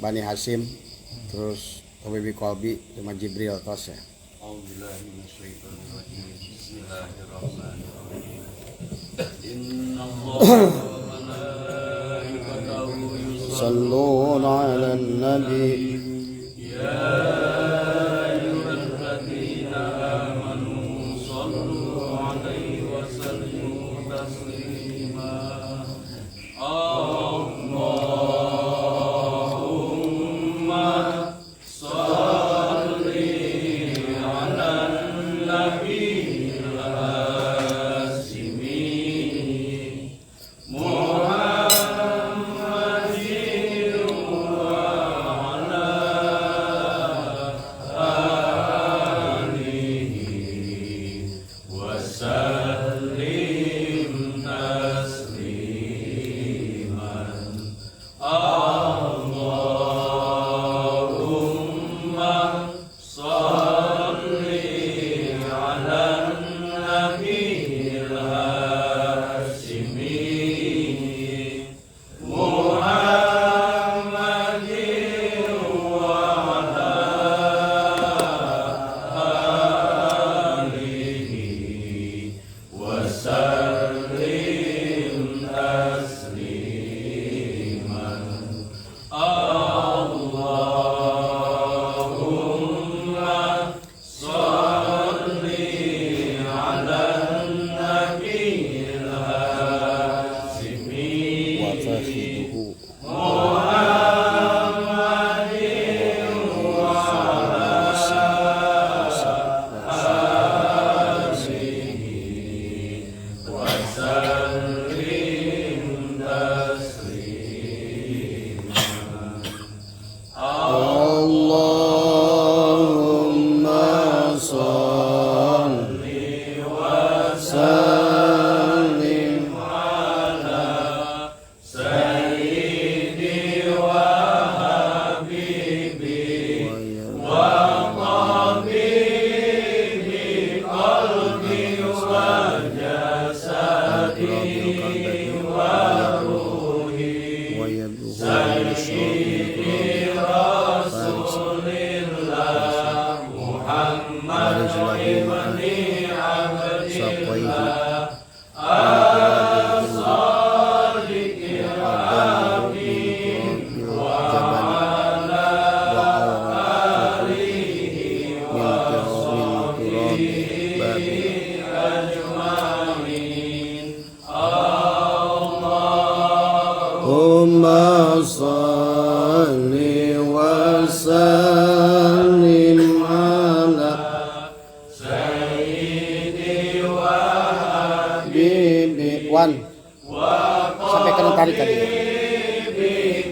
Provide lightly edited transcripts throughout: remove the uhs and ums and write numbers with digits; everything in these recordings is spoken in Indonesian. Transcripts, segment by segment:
Bani Hasim, terus Habibi Kolbi sama Jibril tos ya. Salluna 'alan nabi sampai kena tarik tadi.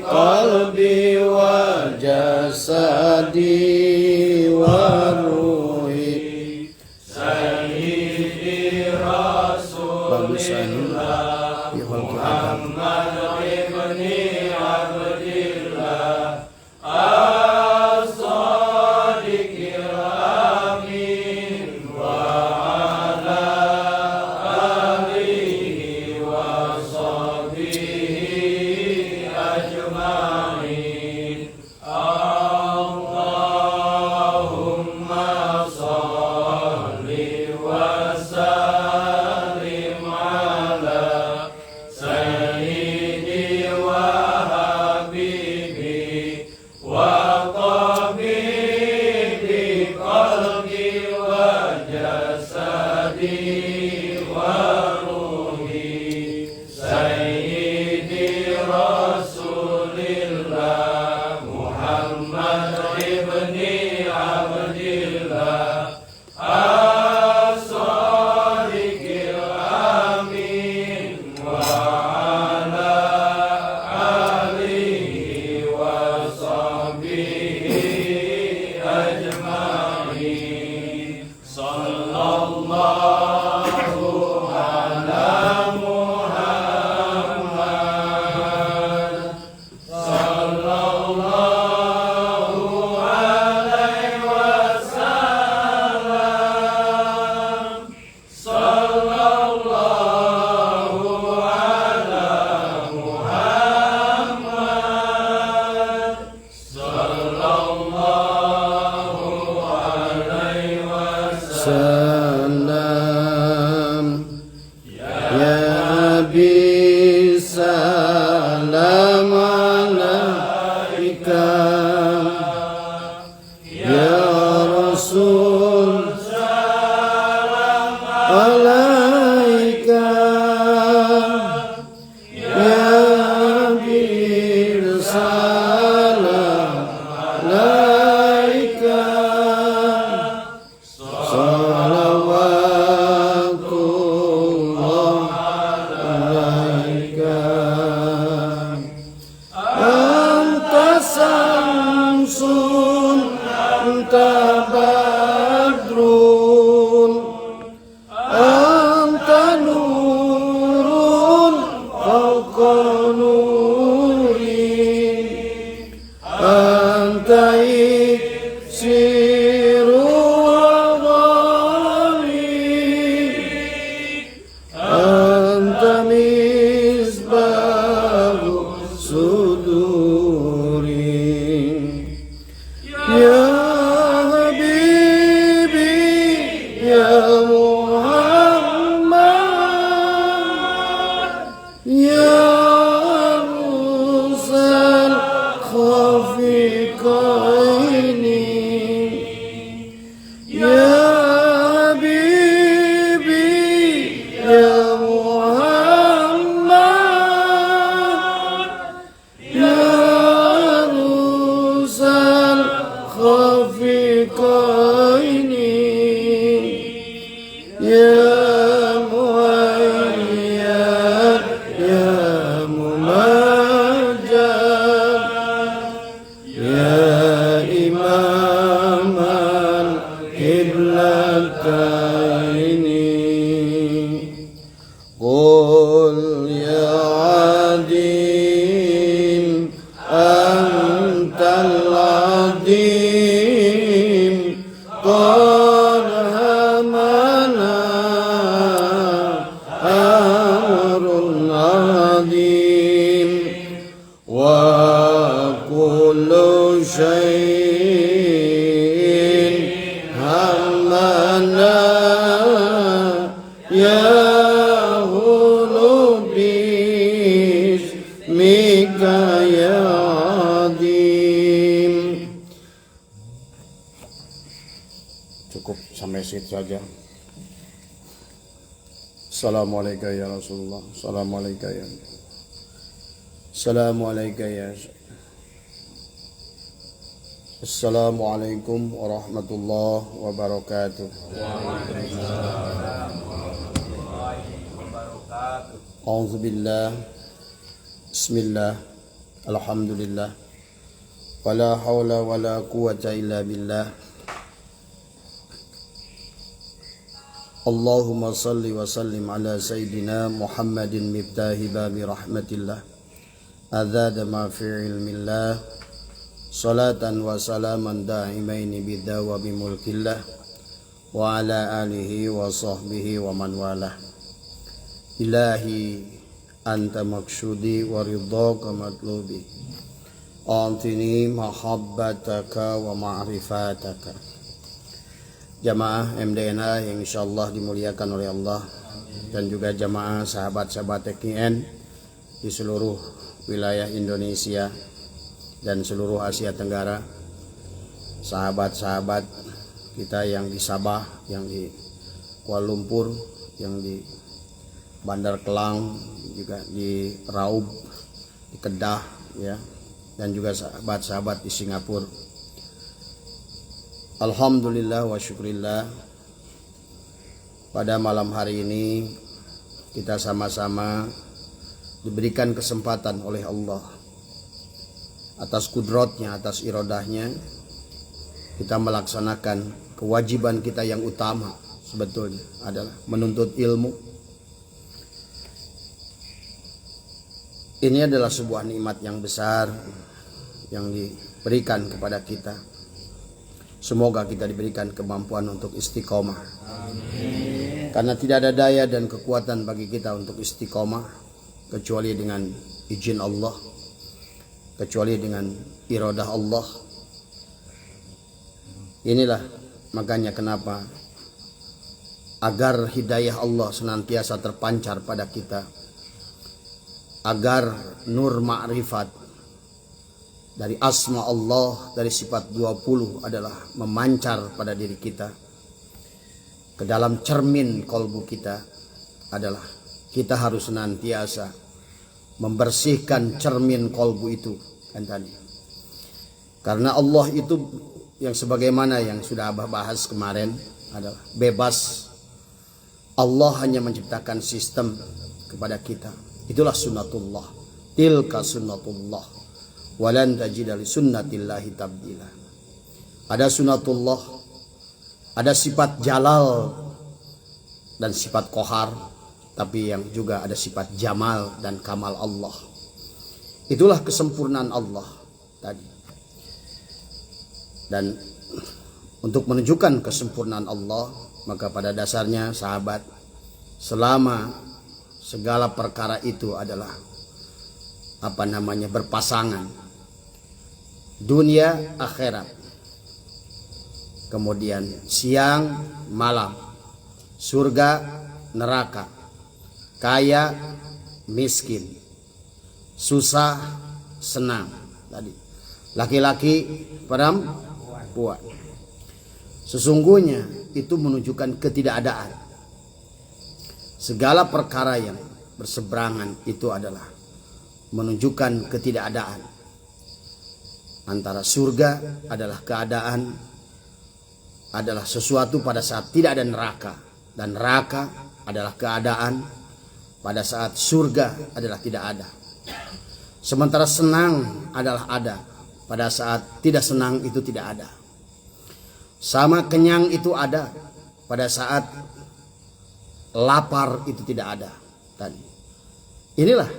Qalbi wa jasadi wa ruhi sayyidi rasulillah bi khalqi adam ibni abdillah as-sadiqir amin wa ala alihi wa sahbihi ajma'in. Allahumma salli wa sallim ala sayyidi wa habibi wa tabibi qalbi wa jasadi wa ruhi sayyidi rasulillah Muhammad ibni abdillah as-sadiqil amin wa ala alihi wa sahbihi ajma'in. Sallallahu ala Muhammad sallallahu alaihi wasallam sallallahu ala Muhammad salam alaika salawatullah alaika anta samsun anta badrun anta nurun fawqa nuri anta iksiru anta misbahu suduri ya habibi ya Muhammad ya rusal khafiqaini ya habibi ya khafiqaini ya muayyad ya mumajjad ya imaman qiblataini qul ya adim antal adim qad hamana amrun adim wa kullu syai'in hamana ya hulubis mika ya adim. Cukup sampai situ saja. Assalamualaikum ya Rasulullah. Assalamualaikum ya. Assalamualaikum ya. Assalamualaikum warahmatullahi wabarakatuh. A'udzu billah. Bismillah. Alhamdulillah. Wala haula wala quwwata illa billah. Allahumma salli wa sallim ala sayyidina Muhammadin miftahi babi rahmatillah adada ma fi ilmillah salatan wa salaman da'imaini bidawa bimulkillah wa ala alihi wa sahbihi wa man walah. Ilahi anta maksudi wa ridhaka matlubi antini mahabbataka wa ma'rifataka. Jamaah MDNA yang insyaallah dimuliakan oleh Allah dan juga jamaah sahabat-sahabat TKN di seluruh wilayah Indonesia dan seluruh Asia Tenggara, sahabat-sahabat kita yang di Sabah, yang di Kuala Lumpur, yang di Bandar Kelang, juga di Raub, di Kedah ya, dan juga sahabat-sahabat di Singapura. Alhamdulillah wa syukurillah, pada malam hari ini kita sama-sama diberikan kesempatan oleh Allah atas kudratnya, atas iradahnya, kita melaksanakan kewajiban kita yang utama sebetulnya adalah menuntut ilmu. Ini adalah sebuah nikmat yang besar yang diberikan kepada kita. Semoga kita diberikan kemampuan untuk istiqomah. Amin. Karena tidak ada daya dan kekuatan bagi kita untuk istiqomah kecuali dengan izin Allah, kecuali dengan iradah Allah. Inilah makanya kenapa agar hidayah Allah senantiasa terpancar pada kita, agar nur ma'rifat dari asma Allah, dari sifat 20 adalah memancar pada diri kita, ke dalam cermin kolbu kita adalah kita harus senantiasa membersihkan cermin kolbu itu kan tadi. Karena Allah itu yang sebagaimana yang sudah Abah bahas kemarin adalah bebas. Allah hanya menciptakan sistem kepada kita. Itulah sunnatullah. Tilka sunnatullah. Walan tajida li sunnatillahi tabdila. Ada sunnatullah, ada sifat jalal dan sifat kohar, tapi yang juga ada sifat jamal dan kamal Allah. Itulah kesempurnaan Allah tadi. Dan untuk menunjukkan kesempurnaan Allah, maka pada dasarnya sahabat, selama segala perkara itu adalah berpasangan, dunia akhirat, kemudian siang malam, surga neraka, kaya miskin, susah senang tadi, laki-laki perempuan, sesungguhnya itu menunjukkan ketidakadaan. Segala perkara yang berseberangan itu adalah menunjukkan ketidakadaan. Antara surga adalah keadaan, adalah sesuatu pada saat tidak ada neraka, dan neraka adalah keadaan pada saat surga adalah tidak ada. Sementara senang adalah ada pada saat tidak senang itu tidak ada. Sama kenyang itu ada pada saat lapar itu tidak ada tadi. Inilah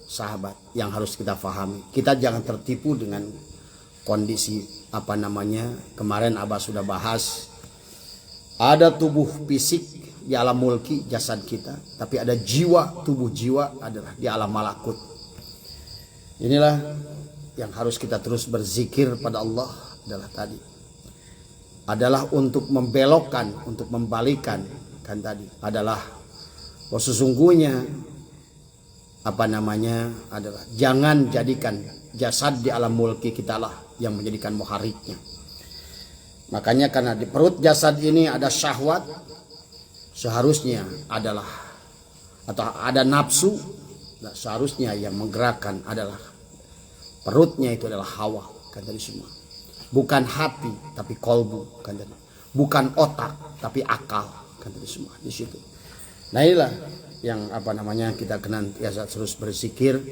sahabat yang harus kita pahami. Kita jangan tertipu dengan kondisi kemarin Abah sudah bahas. Ada tubuh fisik di alam mulki, jasad kita, tapi ada jiwa, tubuh jiwa adalah di alam malakut. Inilah yang harus kita terus berzikir pada Allah adalah untuk membelokkan, untuk membalikan adalah sesungguhnya adalah jangan jadikan jasad di alam mulki kita lah yang menjadikan muharriknya. Makanya karena di perut jasad ini ada syahwat, seharusnya adalah atau ada nafsu, seharusnya yang menggerakkan adalah perutnya, itu adalah hawa kan tadi semua. Bukan hati tapi kolbu kan tadi. Bukan otak tapi akal kan tadi semua di situ. Nah inilah yang kita kenal biasa terus berzikir.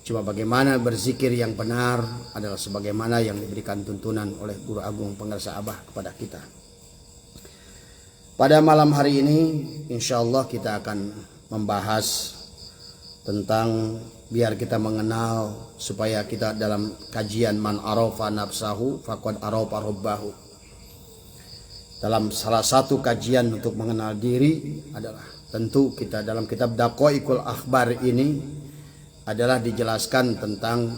Cuma bagaimana berzikir yang benar adalah sebagaimana yang diberikan tuntunan oleh Guru Agung Pengarsa Abah kepada kita. Pada malam hari ini insya Allah kita akan membahas tentang biar kita mengenal, supaya kita dalam kajian man arafa nafsahu faqad arafa rabbahu. Dalam salah satu kajian untuk mengenal diri adalah tentu kita dalam kitab Daqaiqul Akhbar ini adalah dijelaskan tentang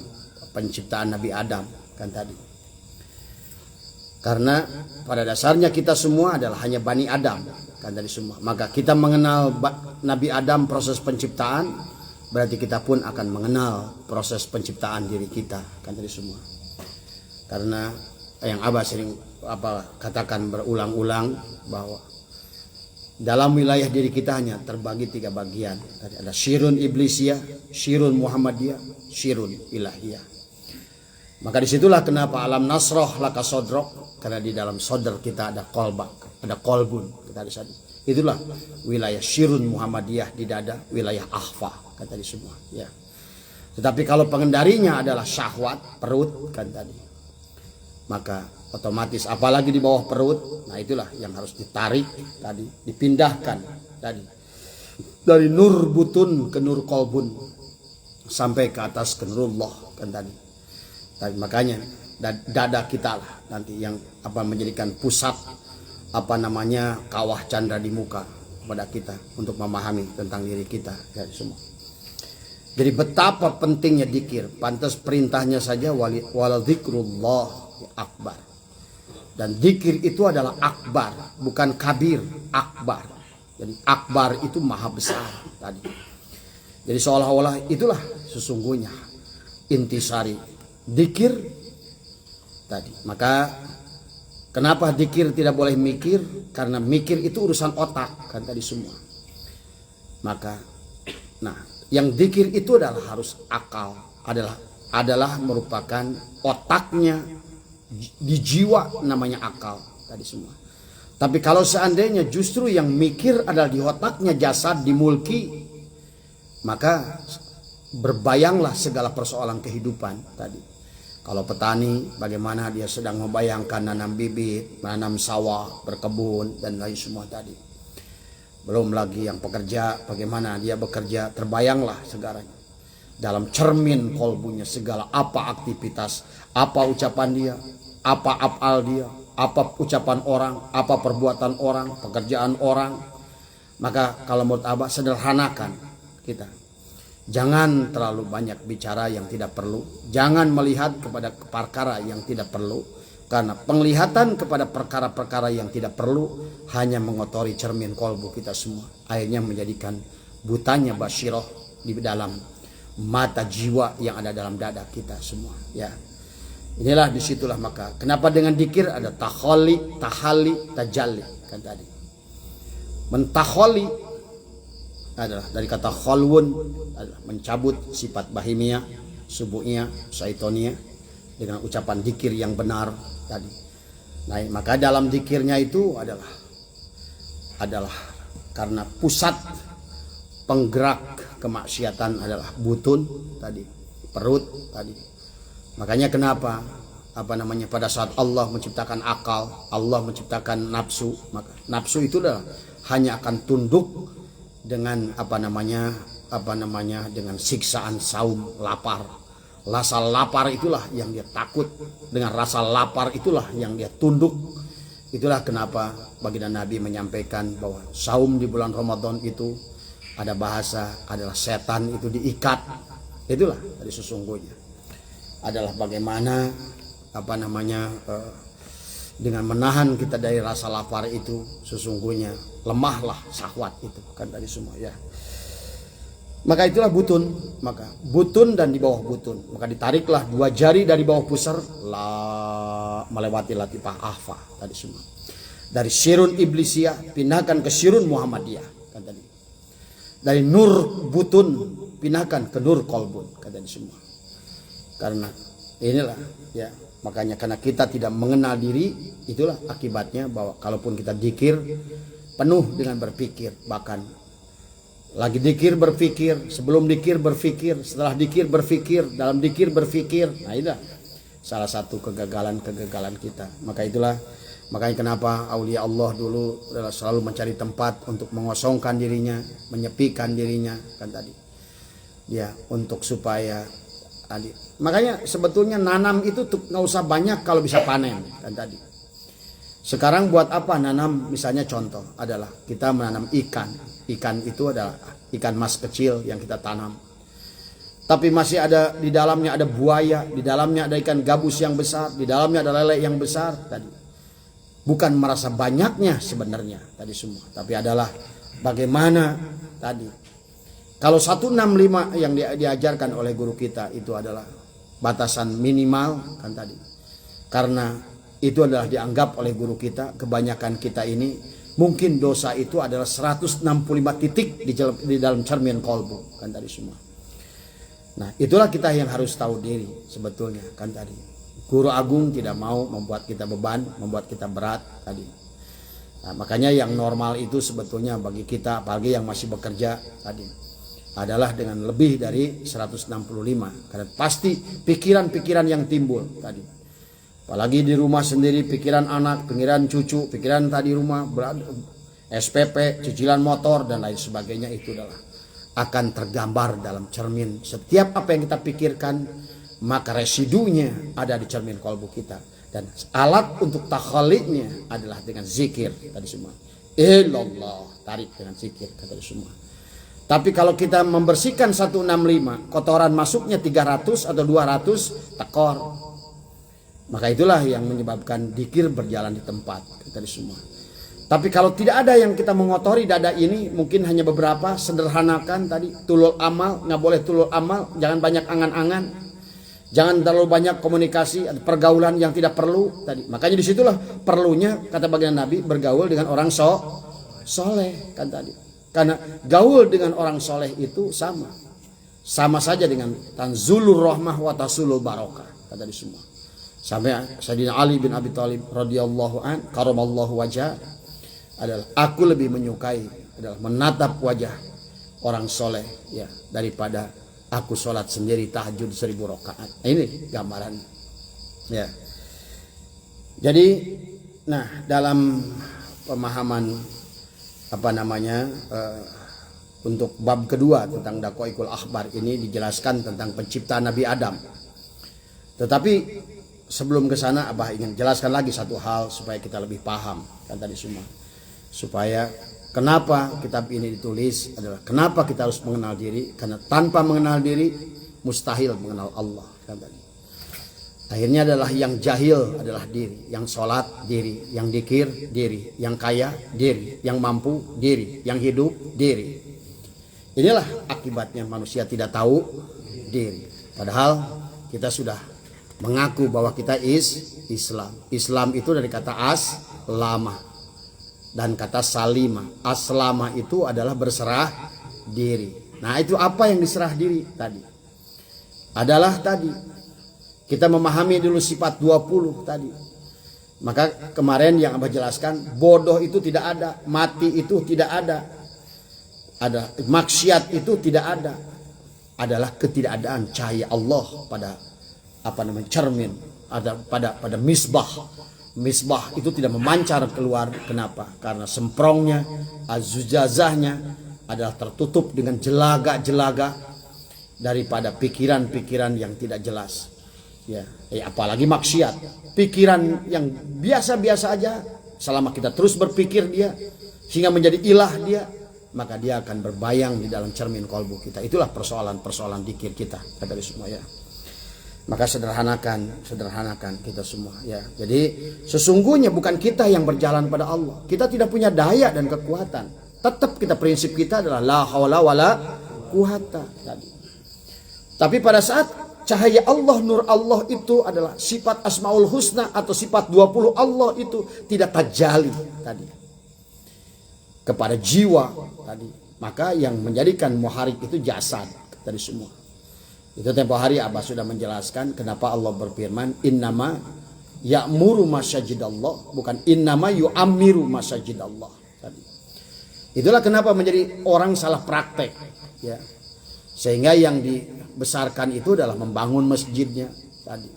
penciptaan Nabi Adam kan tadi. Karena pada dasarnya kita semua adalah hanya Bani Adam kan tadi semua. Maka kita mengenal Nabi Adam proses penciptaan, berarti kita pun akan mengenal proses penciptaan diri kita kan tadi semua. Karena yang Abah sering katakan berulang-ulang bahwa dalam wilayah diri kita hanya terbagi 3 bagian. Tadi ada syirun iblisiyah, syirun muhammadiyah, syirun ilahiyah. Maka disitulah kenapa alam nasroh laka sodrok, karena di dalam sodr kita ada kolbak, ada kolbun. Itulah wilayah syirun muhammadiyah di dada, wilayah akhfa kan tadi semua. Ya. Tetapi kalau pengendarinya adalah syahwat perut kan tadi, maka otomatis apalagi di bawah perut, nah itulah yang harus ditarik tadi, dipindahkan tadi dari nur butun ke nur kolbun sampai ke atas ke nurullah kan tadi. Makanya dada kita lah nanti yang menjadikan pusat kawah candra di muka kepada kita untuk memahami tentang diri kita ya semua. Jadi betapa pentingnya dzikir, pantas perintahnya saja wala dzikrullah akbar. Dan dzikir itu adalah akbar, bukan kabir, akbar. Jadi akbar itu maha besar tadi. Jadi seolah-olah itulah sesungguhnya intisari dzikir tadi. Maka kenapa dzikir tidak boleh mikir? Karena mikir itu urusan otak kan tadi semua. Maka yang dzikir itu adalah harus akal, adalah adalah merupakan otaknya di jiwa, namanya akal tadi semua. Tapi kalau seandainya justru yang mikir adalah di otaknya jasad, di mulki, maka berbayanglah segala persoalan kehidupan tadi. Kalau petani, bagaimana dia sedang membayangkan nanam bibit, menanam sawah, berkebun, dan lain semua tadi. Belum lagi yang pekerja, bagaimana dia bekerja, terbayanglah segaranya. Dalam cermin kolbunya segala apa aktivitas, apa ucapan dia, apa afal dia, apa ucapan orang, apa perbuatan orang, pekerjaan orang. Maka kalau menurut Abah, sederhanakan kita. Jangan terlalu banyak bicara yang tidak perlu. Jangan melihat kepada perkara yang tidak perlu. Karena penglihatan kepada perkara-perkara yang tidak perlu hanya mengotori cermin kolbu kita semua. Akhirnya menjadikan butanya basiroh di dalam mata jiwa yang ada dalam dada kita semua. Ya, inilah disitulah maka kenapa dengan dikir ada takholi, tahali, tajalli kan tadi. Mentakholi adalah dari kata kholwun, adalah mencabut sifat bahimiyah, subuhiyah, syaitoniyah dengan ucapan dikir yang benar tadi. Nah, maka dalam dikirnya itu adalah karena pusat penggerak kemaksiatan adalah butun tadi, perut tadi. Makanya kenapa pada saat Allah menciptakan akal, Allah menciptakan nafsu, maka nafsu itu adalah hanya akan tunduk dengan dengan siksaan saum, lapar. Rasa lapar itulah yang dia takut, dengan rasa lapar itulah yang dia tunduk. Itulah kenapa baginda Nabi menyampaikan bahwa saum di bulan Ramadan itu ada bahasa adalah setan itu diikat. Itulah dari sesungguhnya adalah bagaimana dengan menahan kita dari rasa lapar itu, sesungguhnya lemahlah syahwat itu kan tadi semua ya. Maka itulah butun, maka butun dan di bawah butun, maka ditariklah dua jari dari bawah pusar melewati latifah ahfa tadi semua. Dari sirun iblisiyah pindahkan ke sirun muhammadiyah kan tadi. Dari nur butun pindahkan ke nur kolbun kan tadi semua. Karena inilah ya, makanya karena kita tidak mengenal diri, itulah akibatnya bahwa kalaupun kita dikir penuh dengan berpikir, bahkan lagi dikir berpikir, sebelum dikir berpikir, setelah dikir berpikir, dalam dikir berpikir. Nah, itulah salah satu kegagalan kita. Makanya kenapa aulia Allah dulu selalu mencari tempat untuk mengosongkan dirinya, menyepikan dirinya kan tadi. Ya, untuk supaya tadi. Makanya sebetulnya nanam itu nggak usah banyak kalau bisa panen kan tadi. Sekarang buat apa nanam? Misalnya contoh adalah kita menanam ikan. Ikan itu adalah ikan mas kecil yang kita tanam. Tapi masih ada di dalamnya ada buaya, di dalamnya ada ikan gabus yang besar, di dalamnya ada lele yang besar tadi. Bukan merasa banyaknya sebenarnya tadi semua, tapi adalah bagaimana tadi. Kalau 165 yang diajarkan oleh guru kita itu adalah batasan minimal kan tadi. Karena itu adalah dianggap oleh guru kita, kebanyakan kita ini mungkin dosa itu adalah 165 titik di dalam cermin kolbu kan tadi semua. Nah, itulah kita yang harus tahu diri sebetulnya kan tadi. Guru agung tidak mau membuat kita beban, membuat kita berat tadi. Nah, makanya yang normal itu sebetulnya bagi kita, apalagi yang masih bekerja tadi, adalah dengan lebih dari 165. Karena pasti pikiran-pikiran yang timbul tadi. Apalagi di rumah sendiri, pikiran anak, pikiran cucu, pikiran tadi rumah, SPP, cicilan motor dan lain sebagainya, itu adalah akan tergambar dalam cermin. Setiap apa yang kita pikirkan, maka residunya ada di cermin kolbu kita. Dan alat untuk takhalidnya adalah dengan zikir tadi semua. Ilallah, tarik dengan zikir tadi semua. Tapi kalau kita membersihkan 165, kotoran masuknya 300 atau 200, tekor. Maka itulah yang menyebabkan dikir berjalan di tempat tadi semua. Tapi kalau tidak ada yang kita mengotori dada ini, mungkin hanya beberapa, sederhanakan tadi, tulul amal, nggak boleh tulul amal, jangan banyak angan-angan, jangan terlalu banyak komunikasi, pergaulan yang tidak perlu tadi. Makanya disitulah perlunya kata baginda Nabi bergaul dengan orang soleh kan tadi. Karena gaul dengan orang soleh itu sama sama saja dengan tanzulur rahmah wa tasulul barakah, kata di semua. Sampai Sayyidina Ali bin Abi Thalib radhiyallahu an karamallahu wajah adalah aku lebih menyukai adalah menatap wajah orang soleh ya daripada aku sholat sendiri tahajud 1000 rakaat. Nah, ini gambaran ya. Jadi nah dalam pemahaman untuk bab kedua tentang Daqaiqul Akhbar ini dijelaskan tentang penciptaan Nabi Adam. Tetapi sebelum ke sana Abah ingin jelaskan lagi satu hal supaya kita lebih paham kan tadi semua. Supaya kenapa kitab ini ditulis adalah kenapa kita harus mengenal diri, karena tanpa mengenal diri mustahil mengenal Allah kan tadi. Akhirnya adalah yang jahil adalah diri, yang sholat diri, yang dzikir diri, yang kaya diri, yang mampu diri, yang hidup diri. Inilah akibatnya manusia tidak tahu diri. Padahal kita sudah mengaku bahwa kita Islam. Islam itu dari kata aslama dan kata salima. Aslama itu adalah berserah diri. Nah itu apa yang diserah diri tadi? Adalah tadi kita memahami dulu sifat 20 tadi. Maka kemarin yang Abah jelaskan, bodoh itu tidak ada, mati itu tidak ada. Ada maksiat itu tidak ada. Adalah ketidakadaan cahaya Allah pada cermin, ada pada misbah. Misbah itu tidak memancar keluar. Kenapa? Karena semprongnya, azujazahnya adalah tertutup dengan jelaga-jelaga daripada pikiran-pikiran yang tidak jelas. Ya, apalagi maksiat, pikiran yang biasa-biasa aja, selama kita terus berpikir dia sehingga menjadi ilah dia, maka dia akan berbayang di dalam cermin kolbu kita. Itulah persoalan dzikir kita, kata semua ya. Maka sederhanakan kita semua ya. Jadi sesungguhnya bukan kita yang berjalan pada Allah. Kita tidak punya daya dan kekuatan. Tetap prinsip kita adalah la haula wala quwata tadi. Tapi pada saat cahaya Allah, nur Allah itu adalah sifat Asmaul Husna atau sifat 20 Allah itu tidak tajali tadi kepada jiwa tadi. Maka yang menjadikan muharrik itu jasad tadi semua. Itu tempo hari Abah sudah menjelaskan kenapa Allah berfirman innama ya'muru masajidallah, bukan innama yu'ammiru masajidallah tadi. Itulah kenapa menjadi orang salah praktek ya. Sehingga yang dibesarkan itu adalah membangun masjidnya tadi.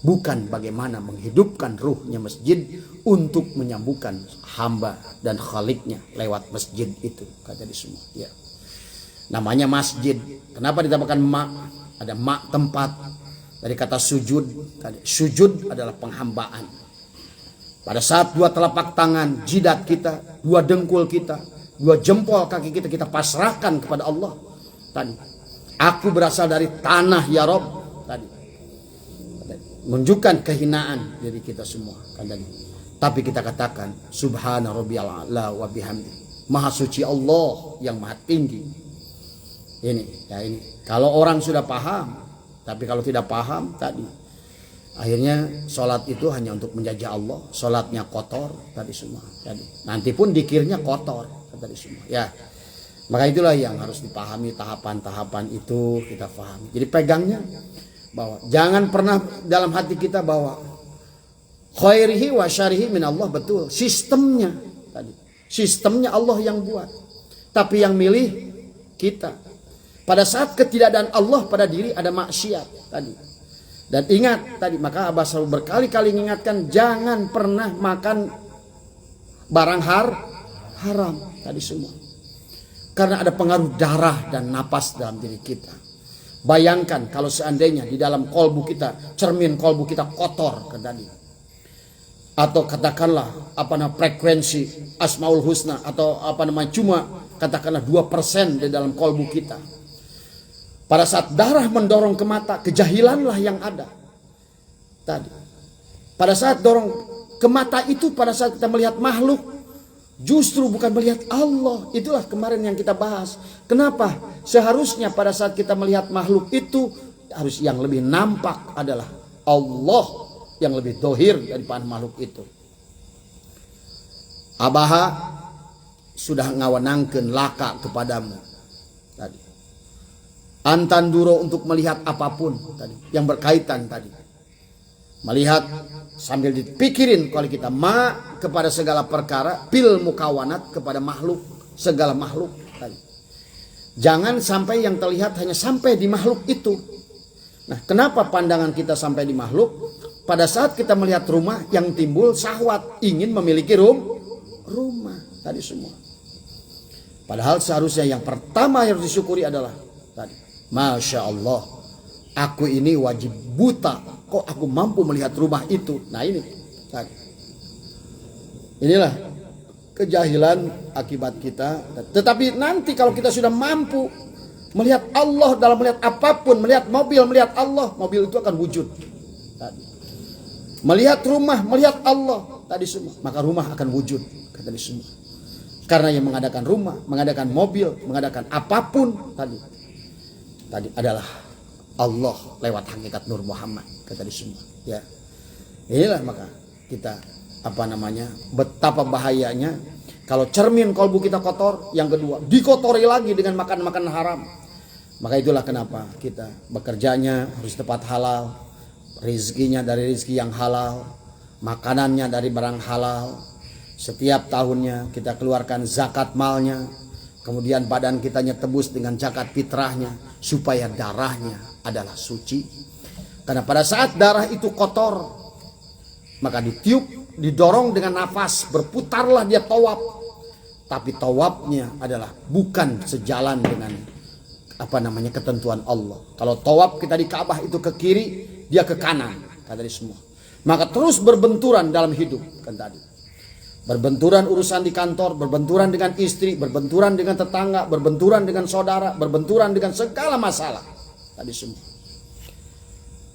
Bukan bagaimana menghidupkan ruhnya masjid untuk menyambungkan hamba dan khaliknya lewat masjid itu, kata di semua ya. Namanya masjid. Kenapa ditambahkan mak? Ada mak tempat dari kata sujud tadi. Sujud adalah penghambaan. Pada saat dua telapak tangan jidat kita, dua dengkul kita, dua jempol kaki kita pasrahkan kepada Allah tadi. Aku berasal dari tanah ya Rob tadi. Menunjukkan kehinaan diri kita semua kan tadi. Tapi kita katakan subhana rabbiyal a'la wa bihamdi. Maha suci Allah yang maha tinggi. Ini ya ini. Kalau orang sudah paham, tapi kalau tidak paham tadi akhirnya sholat itu hanya untuk menjajah Allah, sholatnya kotor tadi semua tadi. Nanti pun dikirnya kotor tadi semua ya. Maka itulah yang harus dipahami, tahapan-tahapan itu kita pahami. Jadi pegangnya bahwa jangan pernah dalam hati kita bahwa khairihi wa syarihi min Allah, betul. Sistemnya tadi. Sistemnya Allah yang buat. Tapi yang milih kita. Pada saat ketidakadaan Allah pada diri ada maksiat tadi. Dan ingat tadi, maka Abah selalu berkali-kali mengingatkan jangan pernah makan barang haram tadi semua. Karena ada pengaruh darah dan napas dalam diri kita. Bayangkan kalau seandainya di dalam kolbu kita, cermin kolbu kita kotor kan tadi. Atau katakanlah frekuensi Asmaul Husna atau cuma katakanlah 2% di dalam kolbu kita. Pada saat darah mendorong ke mata, kejahilanlah yang ada. Tadi. Pada saat dorong ke mata itu, pada saat kita melihat makhluk, justru bukan melihat Allah. Itulah kemarin yang kita bahas. Kenapa? Seharusnya pada saat kita melihat makhluk itu, harus yang lebih nampak adalah Allah yang lebih dohir daripada makhluk itu. Abaha sudah ngawanangkeun laka kepadamu tadi. Antanduro untuk melihat apapun tadi yang berkaitan tadi. Melihat sambil dipikirin kalau kita kepada segala perkara, bil mukawanat kepada makhluk, segala makhluk tadi. Jangan sampai yang terlihat hanya sampai di makhluk itu. Nah, kenapa pandangan kita sampai di makhluk? Pada saat kita melihat rumah yang timbul syahwat, ingin memiliki rumah tadi semua. Padahal seharusnya yang pertama yang harus disyukuri adalah tadi, Masya Allah, aku ini wajib buta, kok aku mampu melihat rumah itu. Nah ini tadi. Inilah kejahilan akibat kita. Tetapi nanti kalau kita sudah mampu melihat Allah dalam melihat apapun, melihat mobil, melihat Allah, mobil itu akan wujud tadi. Melihat rumah, melihat Allah tadi semua, maka rumah akan wujud tadi semua. Karena yang mengadakan rumah, mengadakan mobil, mengadakan apapun tadi adalah Allah lewat hakikat Nur Muhammad kata di semua. Ya, inilah maka kita betapa bahayanya kalau cermin kolbu kita kotor. Yang kedua, dikotori lagi dengan makan haram. Maka itulah kenapa kita bekerjanya harus tepat halal, rizkinya dari rizki yang halal, makanannya dari barang halal. Setiap tahunnya kita keluarkan zakat malnya, kemudian badan kitanya tebus dengan zakat fitrahnya, supaya darahnya adalah suci. Karena pada saat darah itu kotor, maka ditiup, didorong dengan nafas, berputarlah dia tawaf. Tapi tawafnya adalah bukan sejalan dengan ketentuan Allah. Kalau tawaf kita di Ka'bah itu ke kiri, dia ke kanan, kata di semua. Maka terus berbenturan dalam hidup kan tadi. Berbenturan urusan di kantor, berbenturan dengan istri, berbenturan dengan tetangga, berbenturan dengan saudara, berbenturan dengan segala masalah tadi semua.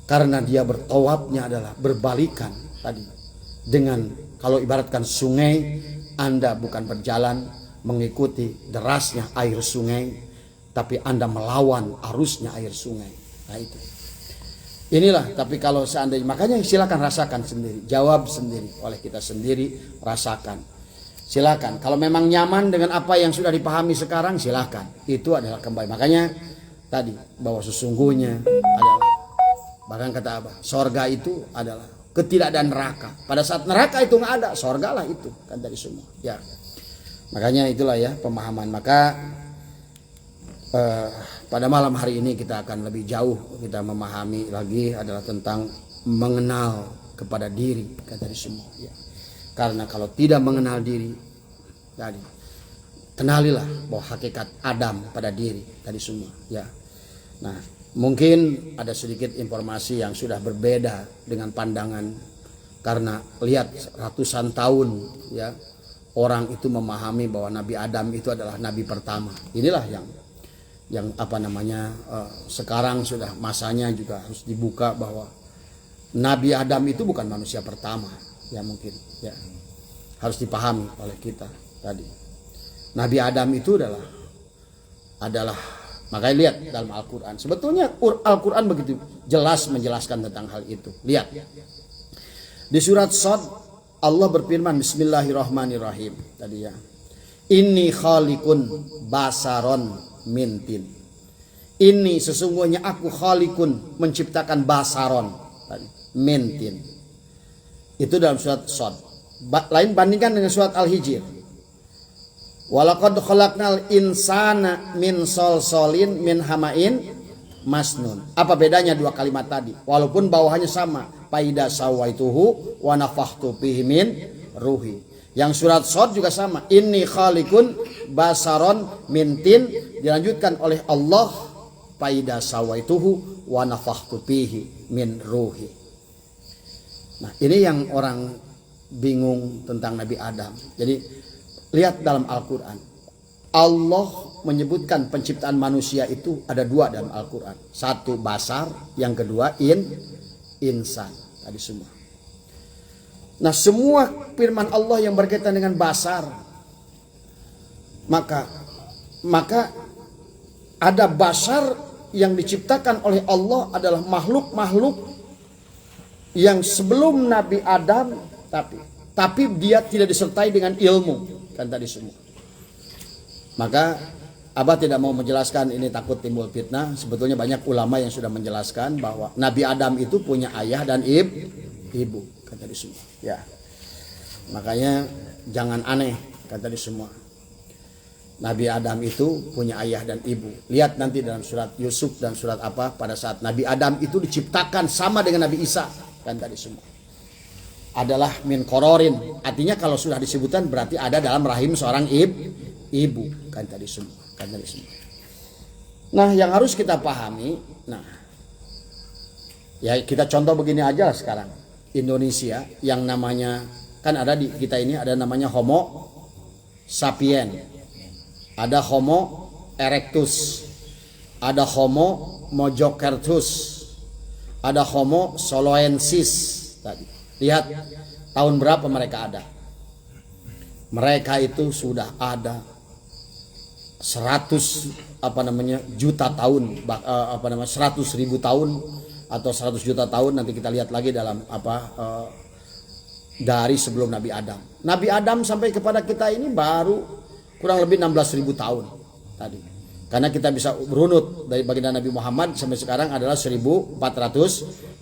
Karena dia bertawafnya adalah berbalikan tadi dengan, kalau ibaratkan sungai, Anda bukan berjalan mengikuti derasnya air sungai, tapi Anda melawan arusnya air sungai. Nah itu. Inilah, tapi kalau seandainya, makanya silakan rasakan sendiri, jawab sendiri oleh kita sendiri, rasakan. Silakan. Kalau memang nyaman dengan apa yang sudah dipahami sekarang, silakan. Itu adalah kembali. Makanya tadi bahwa sesungguhnya adalah, bahkan kata apa? Sorga itu adalah ketidakadaan neraka. Pada saat neraka itu nggak ada, sorgalah itu kan dari semua. Ya. Makanya itulah ya pemahaman. Maka pada malam hari ini kita akan lebih jauh kita memahami lagi adalah tentang mengenal kepada diri kata semua ya. Karena kalau tidak mengenal diri tadi, kenalilah bahwa hakikat Adam pada diri tadi semua ya. Nah, mungkin ada sedikit informasi yang sudah berbeda dengan pandangan, karena lihat ratusan tahun ya orang itu memahami bahwa Nabi Adam itu adalah nabi pertama. Inilah yang sekarang sudah masanya juga harus dibuka bahwa Nabi Adam itu bukan manusia pertama ya, mungkin ya harus dipahami oleh kita tadi. Nabi Adam itu adalah makanya lihat dalam Al-Quran, sebetulnya Al-Quran begitu jelas menjelaskan tentang hal itu. Lihat di surat Shad, Allah berfirman, Bismillahirrahmanirrahim tadi ya, Inni khalikun basaron mintin. Ini sesungguhnya aku khalikun menciptakan basaron tadi, mintin. Itu dalam surat Shad. Lain bandingkan dengan surat Al-Hijr. Walaqad khalaqnal insana min solsolin min hamain masnun. Apa bedanya dua kalimat tadi? Walaupun bawahannya sama. Faida sawaituhu wa nafakhtu fihi min ruhi. Yang surat Shad juga sama. Inni khalikun basaron mintin, dilanjutkan oleh Allah, faida sawaituhu wa nafakhtu fihi min ruhi. Nah, ini yang orang bingung tentang Nabi Adam. Jadi lihat dalam Al-Quran, Allah menyebutkan penciptaan manusia itu ada dua dalam Al-Quran. Satu basar, yang kedua insan. Tadi semua. Nah, semua firman Allah yang berkaitan dengan basar, maka ada basar yang diciptakan oleh Allah adalah makhluk-makhluk yang sebelum Nabi Adam, tapi dia tidak disertai dengan ilmu kan tadi semua. Maka Abah tidak mau menjelaskan ini takut timbul fitnah. Sebetulnya banyak ulama yang sudah menjelaskan bahwa Nabi Adam itu punya ayah dan ibu, kata di semua. Ya. Makanya jangan aneh, kata di semua. Nabi Adam itu punya ayah dan ibu. Lihat nanti dalam surat Yusuf dan surat apa pada saat Nabi Adam itu diciptakan sama dengan Nabi Isa, kan tadi semua. Adalah min kororin. Artinya kalau sudah disebutkan berarti ada dalam rahim seorang ibu, kan tadi semua, kan tadi semua. Nah, yang harus kita pahami, nah, ya kita contoh begini aja lah sekarang. Indonesia yang namanya kan ada di kita ini ada namanya Homo sapien. Ada Homo erectus, ada Homo mojokertus, ada Homo soloensis tadi. Lihat tahun berapa mereka ada. Mereka itu sudah ada 100 juta tahun, 100.000 tahun atau 100 juta tahun, nanti kita lihat lagi dalam dari sebelum Nabi Adam. Nabi Adam sampai kepada kita ini baru kurang lebih 16.000 tahun tadi. Karena kita bisa berunut dari baginda Nabi Muhammad sampai sekarang adalah 1.400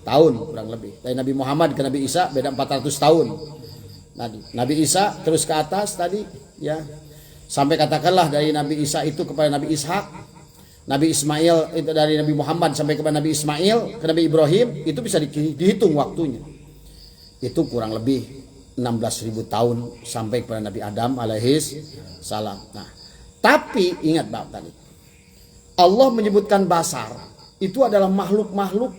tahun kurang lebih. Dari Nabi Muhammad ke Nabi Isa beda 400 tahun. Nabi Isa terus ke atas tadi ya. Sampai katakanlah dari Nabi Isa itu kepada Nabi Ishak, Nabi Ismail itu dari Nabi Muhammad sampai kepada Nabi Ismail ke Nabi Ibrahim, itu bisa dihitung waktunya. Itu kurang lebih 16.000 tahun sampai kepada Nabi Adam alaihis salam. Nah, tapi ingat Bapak tadi, Allah menyebutkan basar itu adalah makhluk-makhluk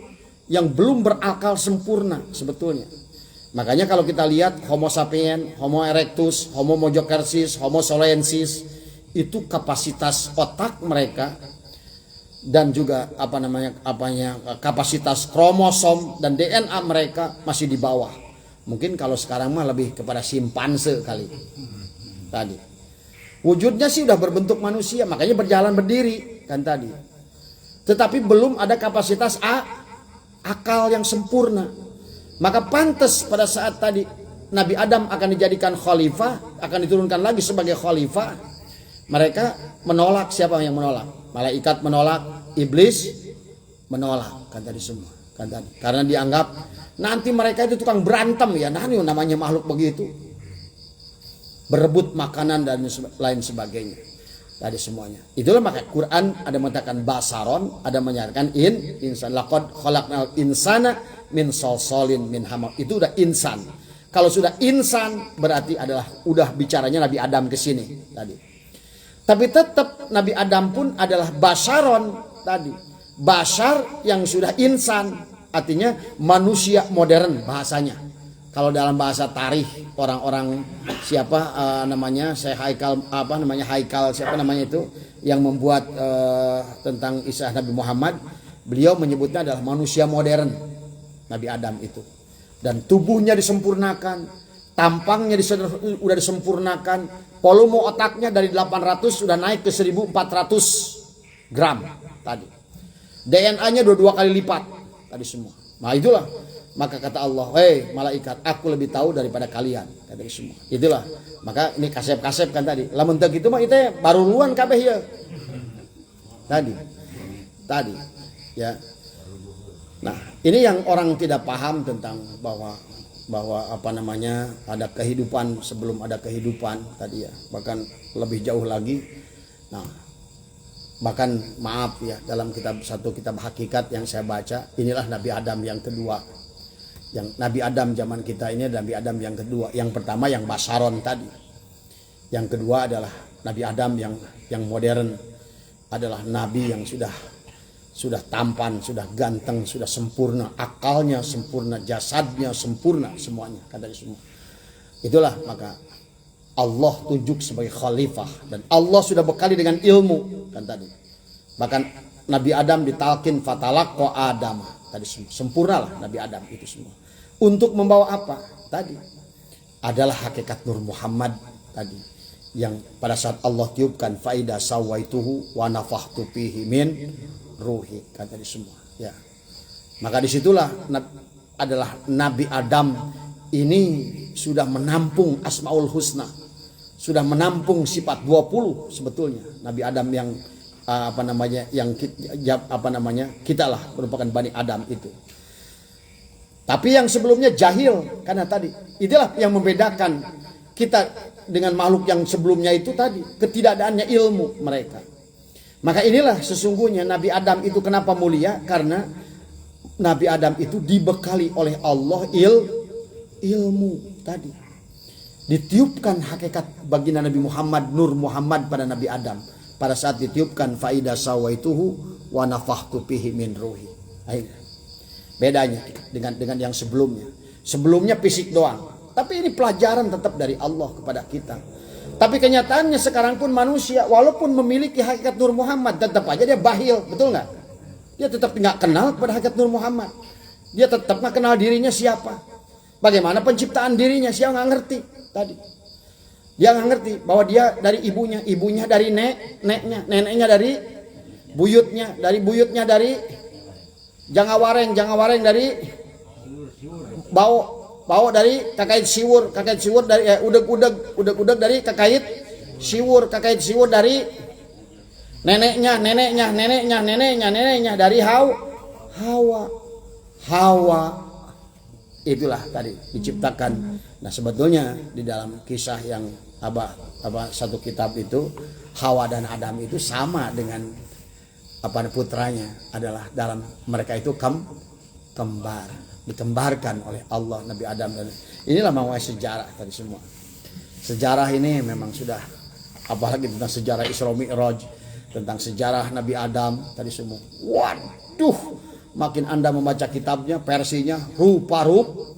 yang belum berakal sempurna sebetulnya. Makanya kalau kita lihat Homo sapien, Homo erectus, Homo mojokersis, Homo soloensis, itu kapasitas otak mereka dan juga kapasitas kromosom dan DNA mereka masih di bawah. Mungkin kalau sekarang mah lebih kepada simpanse kali. Tadi. Wujudnya sih udah berbentuk manusia, makanya berjalan berdiri kan tadi. Tetapi belum ada kapasitas akal yang sempurna. Maka pantas pada saat tadi Nabi Adam akan dijadikan khalifah, akan diturunkan lagi sebagai khalifah, mereka menolak. Siapa yang menolak? Malaikat menolak, iblis menolak, kan tadi semua. Kan tadi. Karena dianggap nanti mereka itu tukang berantem ya, nah ini namanya makhluk begitu, berebut makanan dan lain sebagainya tadi semuanya. Itulah maka Quran ada mengatakan basaron, ada menyatakan insan. Laqad khalaqnal insana min salsalin min hamam. Itu udah insan. Kalau sudah insan berarti adalah udah bicaranya Nabi Adam ke sini tadi. Tapi tetap Nabi Adam pun adalah basaron tadi. Basar yang sudah insan, artinya manusia modern bahasanya. Kalau dalam bahasa tarikh orang-orang siapa namanya Syekh Haikal Haikal siapa namanya itu yang membuat tentang Isa Nabi Muhammad, beliau menyebutnya adalah manusia modern Nabi Adam itu. Dan tubuhnya disempurnakan, tampangnya sudah disempurnakan, volume otaknya dari 800 sudah naik ke 1.400 gram tadi. DNA-nya 22 kali lipat tadi semua. Nah itulah, maka kata Allah, hei malaikat, aku lebih tahu daripada kalian, kata semua. Itulah, maka ini kasep-kasep kan tadi. Lamun teu kitu mah itu baru luan kabeh ya. Tadi, ya. Nah ini yang orang tidak paham tentang bahwa ada kehidupan sebelum ada kehidupan tadi ya. Bahkan lebih jauh lagi. Nah. Bahkan maaf ya, dalam satu kitab hakikat yang saya baca, inilah Nabi Adam yang kedua. Yang Nabi Adam zaman kita ini Nabi Adam yang kedua. Yang pertama yang basaron tadi. Yang kedua adalah Nabi Adam yang modern, adalah nabi yang sudah tampan, sudah ganteng, sudah sempurna, akalnya sempurna, jasadnya sempurna, semuanya kata semua. Itulah maka Allah tunjuk sebagai khalifah dan Allah sudah bekali dengan ilmu kan tadi. Bahkan Nabi Adam ditalkin fatalaqqa Adam tadi semua. Sempurnalah Nabi Adam itu semua. Untuk membawa apa? Tadi adalah hakikat Nur Muhammad tadi yang pada saat Allah tiupkan faida sawaituhu wa nafakhtu fihi min ruhi kan tadi semua ya. Maka disitulah adalah Nabi Adam ini sudah menampung Asmaul Husna, sudah menampung sifat 20 sebetulnya. Nabi Adam yang kita lah merupakan Bani Adam itu. Tapi yang sebelumnya jahil, karena tadi itulah yang membedakan kita dengan makhluk yang sebelumnya itu tadi, ketidakadaannya ilmu mereka. Maka inilah sesungguhnya Nabi Adam itu kenapa mulia, karena Nabi Adam itu dibekali oleh Allah ilmu tadi. Ditiupkan hakikat baginda Nabi Muhammad, Nur Muhammad pada Nabi Adam. Pada saat ditiupkan faida sawaituhu wa nafakhtu fihi min ruhi. Bedanya dengan yang sebelumnya. Sebelumnya fisik doang. Tapi ini pelajaran tetap dari Allah kepada kita. Tapi kenyataannya sekarang pun manusia walaupun memiliki hakikat Nur Muhammad tetap aja dia bahil, betul nggak? Dia tetap nggak kenal kepada hakikat Nur Muhammad. Dia tetap nggak kenal dirinya siapa. Bagaimana penciptaan dirinya, siapa nggak ngerti tadi. Dia nggak ngerti bahwa dia dari ibunya dari neneknya dari buyutnya dari jangawareng dari bau dari kakait siwur dari udeg dari kakait siwur dari neneknya dari Hawa. Itulah tadi diciptakan. Nah sebetulnya di dalam kisah yang satu kitab itu, Hawa dan Adam itu sama dengan putranya adalah dalam mereka itu kembar, dikembarkan oleh Allah Nabi Adam. Dan inilah mawai sejarah tadi semua. Sejarah ini memang sudah, apalagi tentang sejarah Isra Mi'raj, tentang sejarah Nabi Adam tadi semua. Waduh, makin Anda membaca kitabnya, versinya rupa-rupa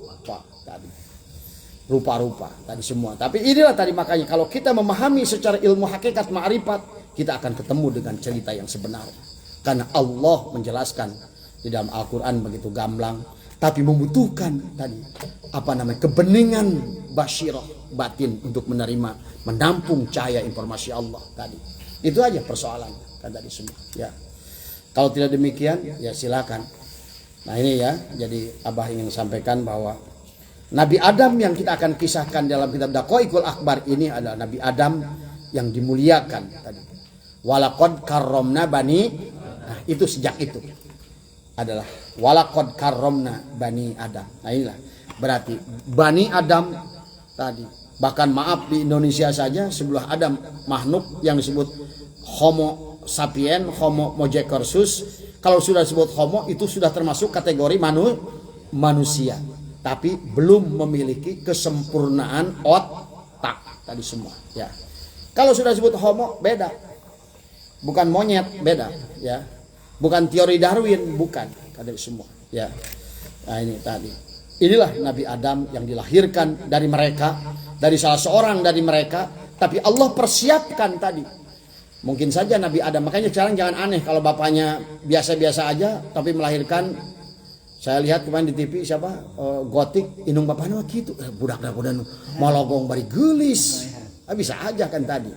tadi semua. Tapi inilah tadi makanya kalau kita memahami secara ilmu hakikat ma'rifat, kita akan ketemu dengan cerita yang sebenarnya. Karena Allah menjelaskan di dalam Al-Quran begitu gamblang, tapi membutuhkan tadi kebeningan basyirah batin untuk menampung cahaya informasi Allah tadi. Itu aja persoalannya kan tadi semua. Ya. Kalau tidak demikian ya silakan. Nah ini ya, jadi Abah ingin sampaikan bahwa Nabi Adam yang kita akan kisahkan dalam kitab Daqaiqul Akbar ini adalah Nabi Adam yang dimuliakan tadi. Walaqad karramna bani, nah itu sejak itu adalah walaqad karramna bani Adam. Nah inilah berarti Bani Adam tadi. Bahkan maaf di Indonesia saja sebelah ada makhluk yang disebut Homo sapien, Homo mojecorsus. Kalau sudah disebut Homo itu sudah termasuk kategori manusia. Tapi belum memiliki kesempurnaan otak tadi semua ya. Kalau sudah disebut Homo beda, bukan monyet, beda ya, bukan teori Darwin, bukan tadi semua ya. Nah ini tadi, inilah Nabi Adam yang dilahirkan dari mereka, dari salah seorang dari mereka, tapi Allah persiapkan tadi. Mungkin saja Nabi Adam, makanya sekarang jangan aneh kalau bapaknya biasa-biasa aja tapi melahirkan. Saya lihat kemarin di TV siapa gotik indung bapaknya gitu, budak mologong bari gelis. Bisa aja kan tadi.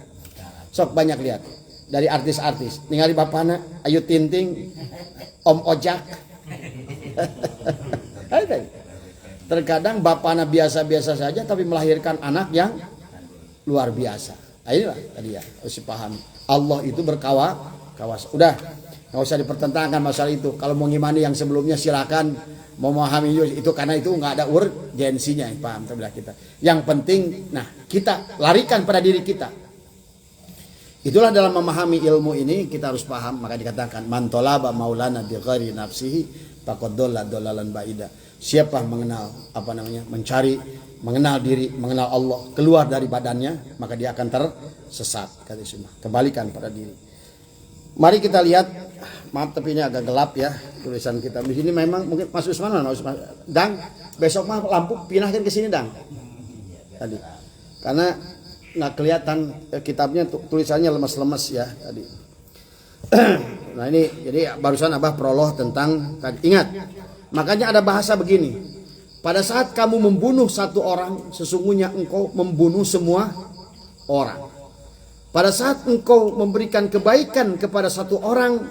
Sok banyak lihat dari artis-artis. Ningali bapaknya Ayu Tinting, Om Ojak. Terkadang bapaknya biasa-biasa saja tapi melahirkan anak yang luar biasa. Inilah tadi ya, harus dipahami. Allah itu berkawas. Udah. Nggak usah dipertentangkan masalah itu. Kalau mau ngimani yang sebelumnya silakan, mau memahami itu karena itu nggak ada urgensinya, paham terbelah kita. Yang penting, nah kita larikan pada diri kita. Itulah dalam memahami ilmu ini kita harus paham. Maka dikatakan man talaba maulana bi ghairi nafsihi faqad dhalla dhalalan ba'ida. Siapa mengenal mengenal diri, mengenal Allah, keluar dari badannya, maka dia akan tersesat. Kata semua. Kembalikan pada diri. Mari kita lihat, maaf tapi ini agak gelap ya tulisan kita. Di sini memang mungkin Mas Usman, Dang, besok mah lampu pinahkan ke sini Dang. Tadi. Karena nggak kelihatan kitabnya tulisannya lemes-lemes ya tadi. Nah ini jadi barusan Abah prolog tentang tadi. Ingat, makanya ada bahasa begini. Pada saat kamu membunuh satu orang, sesungguhnya engkau membunuh semua orang. Pada saat engkau memberikan kebaikan kepada satu orang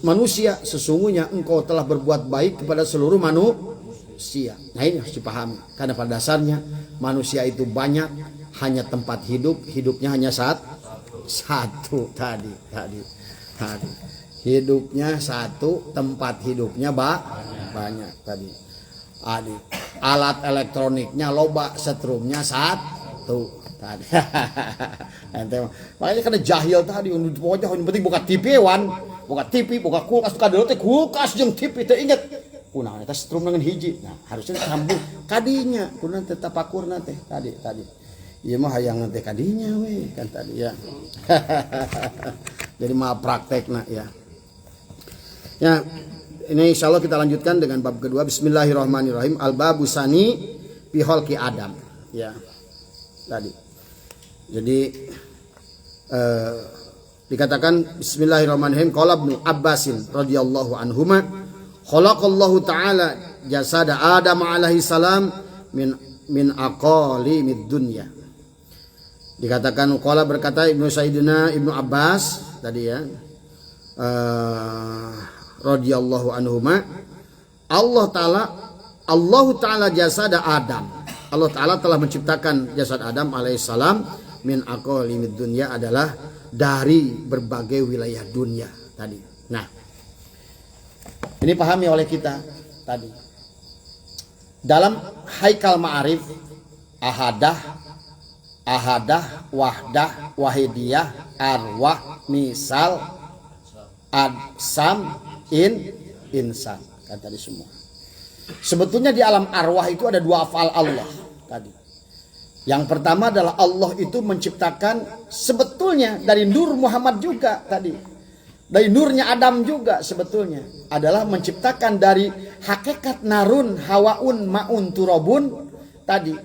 manusia, sesungguhnya engkau telah berbuat baik kepada seluruh manusia. Nah ini harus dipahami. Karena pada dasarnya manusia itu banyak, hanya tempat hidup, hidupnya hanya satu tadi. Hidupnya satu, tempat hidupnya banyak tadi. Alat elektroniknya loba, setrumnya satu tadi. Makanya kena jahil tadi untuk pojok yang penting buka TV buka TV, buka kulkas, kulkas jeung TV teh inget. Kunaon eta setrum dengan hiji. Nah, harusnya sambung kadinya, kunaon tetap pakurna teh tadi. Ieu mah hayang teh kadinya we kan tadi ya. Jadi mah praktekna ya. Ya, ini insyaallah kita lanjutkan dengan bab kedua. Bismillahirrahmanirrahim. Al-babu sani fi khalqi Adam. Ya. Tadi. Jadi dikatakan bismillahirrahmanirrahim qala Ibnu Abbasin radhiyallahu anhuma khalaqallahu ta'ala jasada Adam alaihi salam min aqalimid dunya. Dikatakan qala berkata Ibnu Abbas tadi ya. Radhiyallahu anhuma Allah Ta'ala jasada Adam. Allah Ta'ala telah menciptakan jasad Adam alaihissalam min aqalimid dunya adalah dari berbagai wilayah dunia tadi. Nah, ini pahami oleh kita tadi. Dalam Haikal Ma'arif ahadah, wahdah, wahidiyah, arwah, misal, adsam, insan kan tadi semua. Sebetulnya di alam arwah itu ada dua afal Allah tadi. Yang pertama adalah Allah itu menciptakan sebetulnya dari nur Muhammad juga tadi. Dari nurnya Adam juga sebetulnya adalah menciptakan dari hakikat narun, hawaun, maun, turabun tadi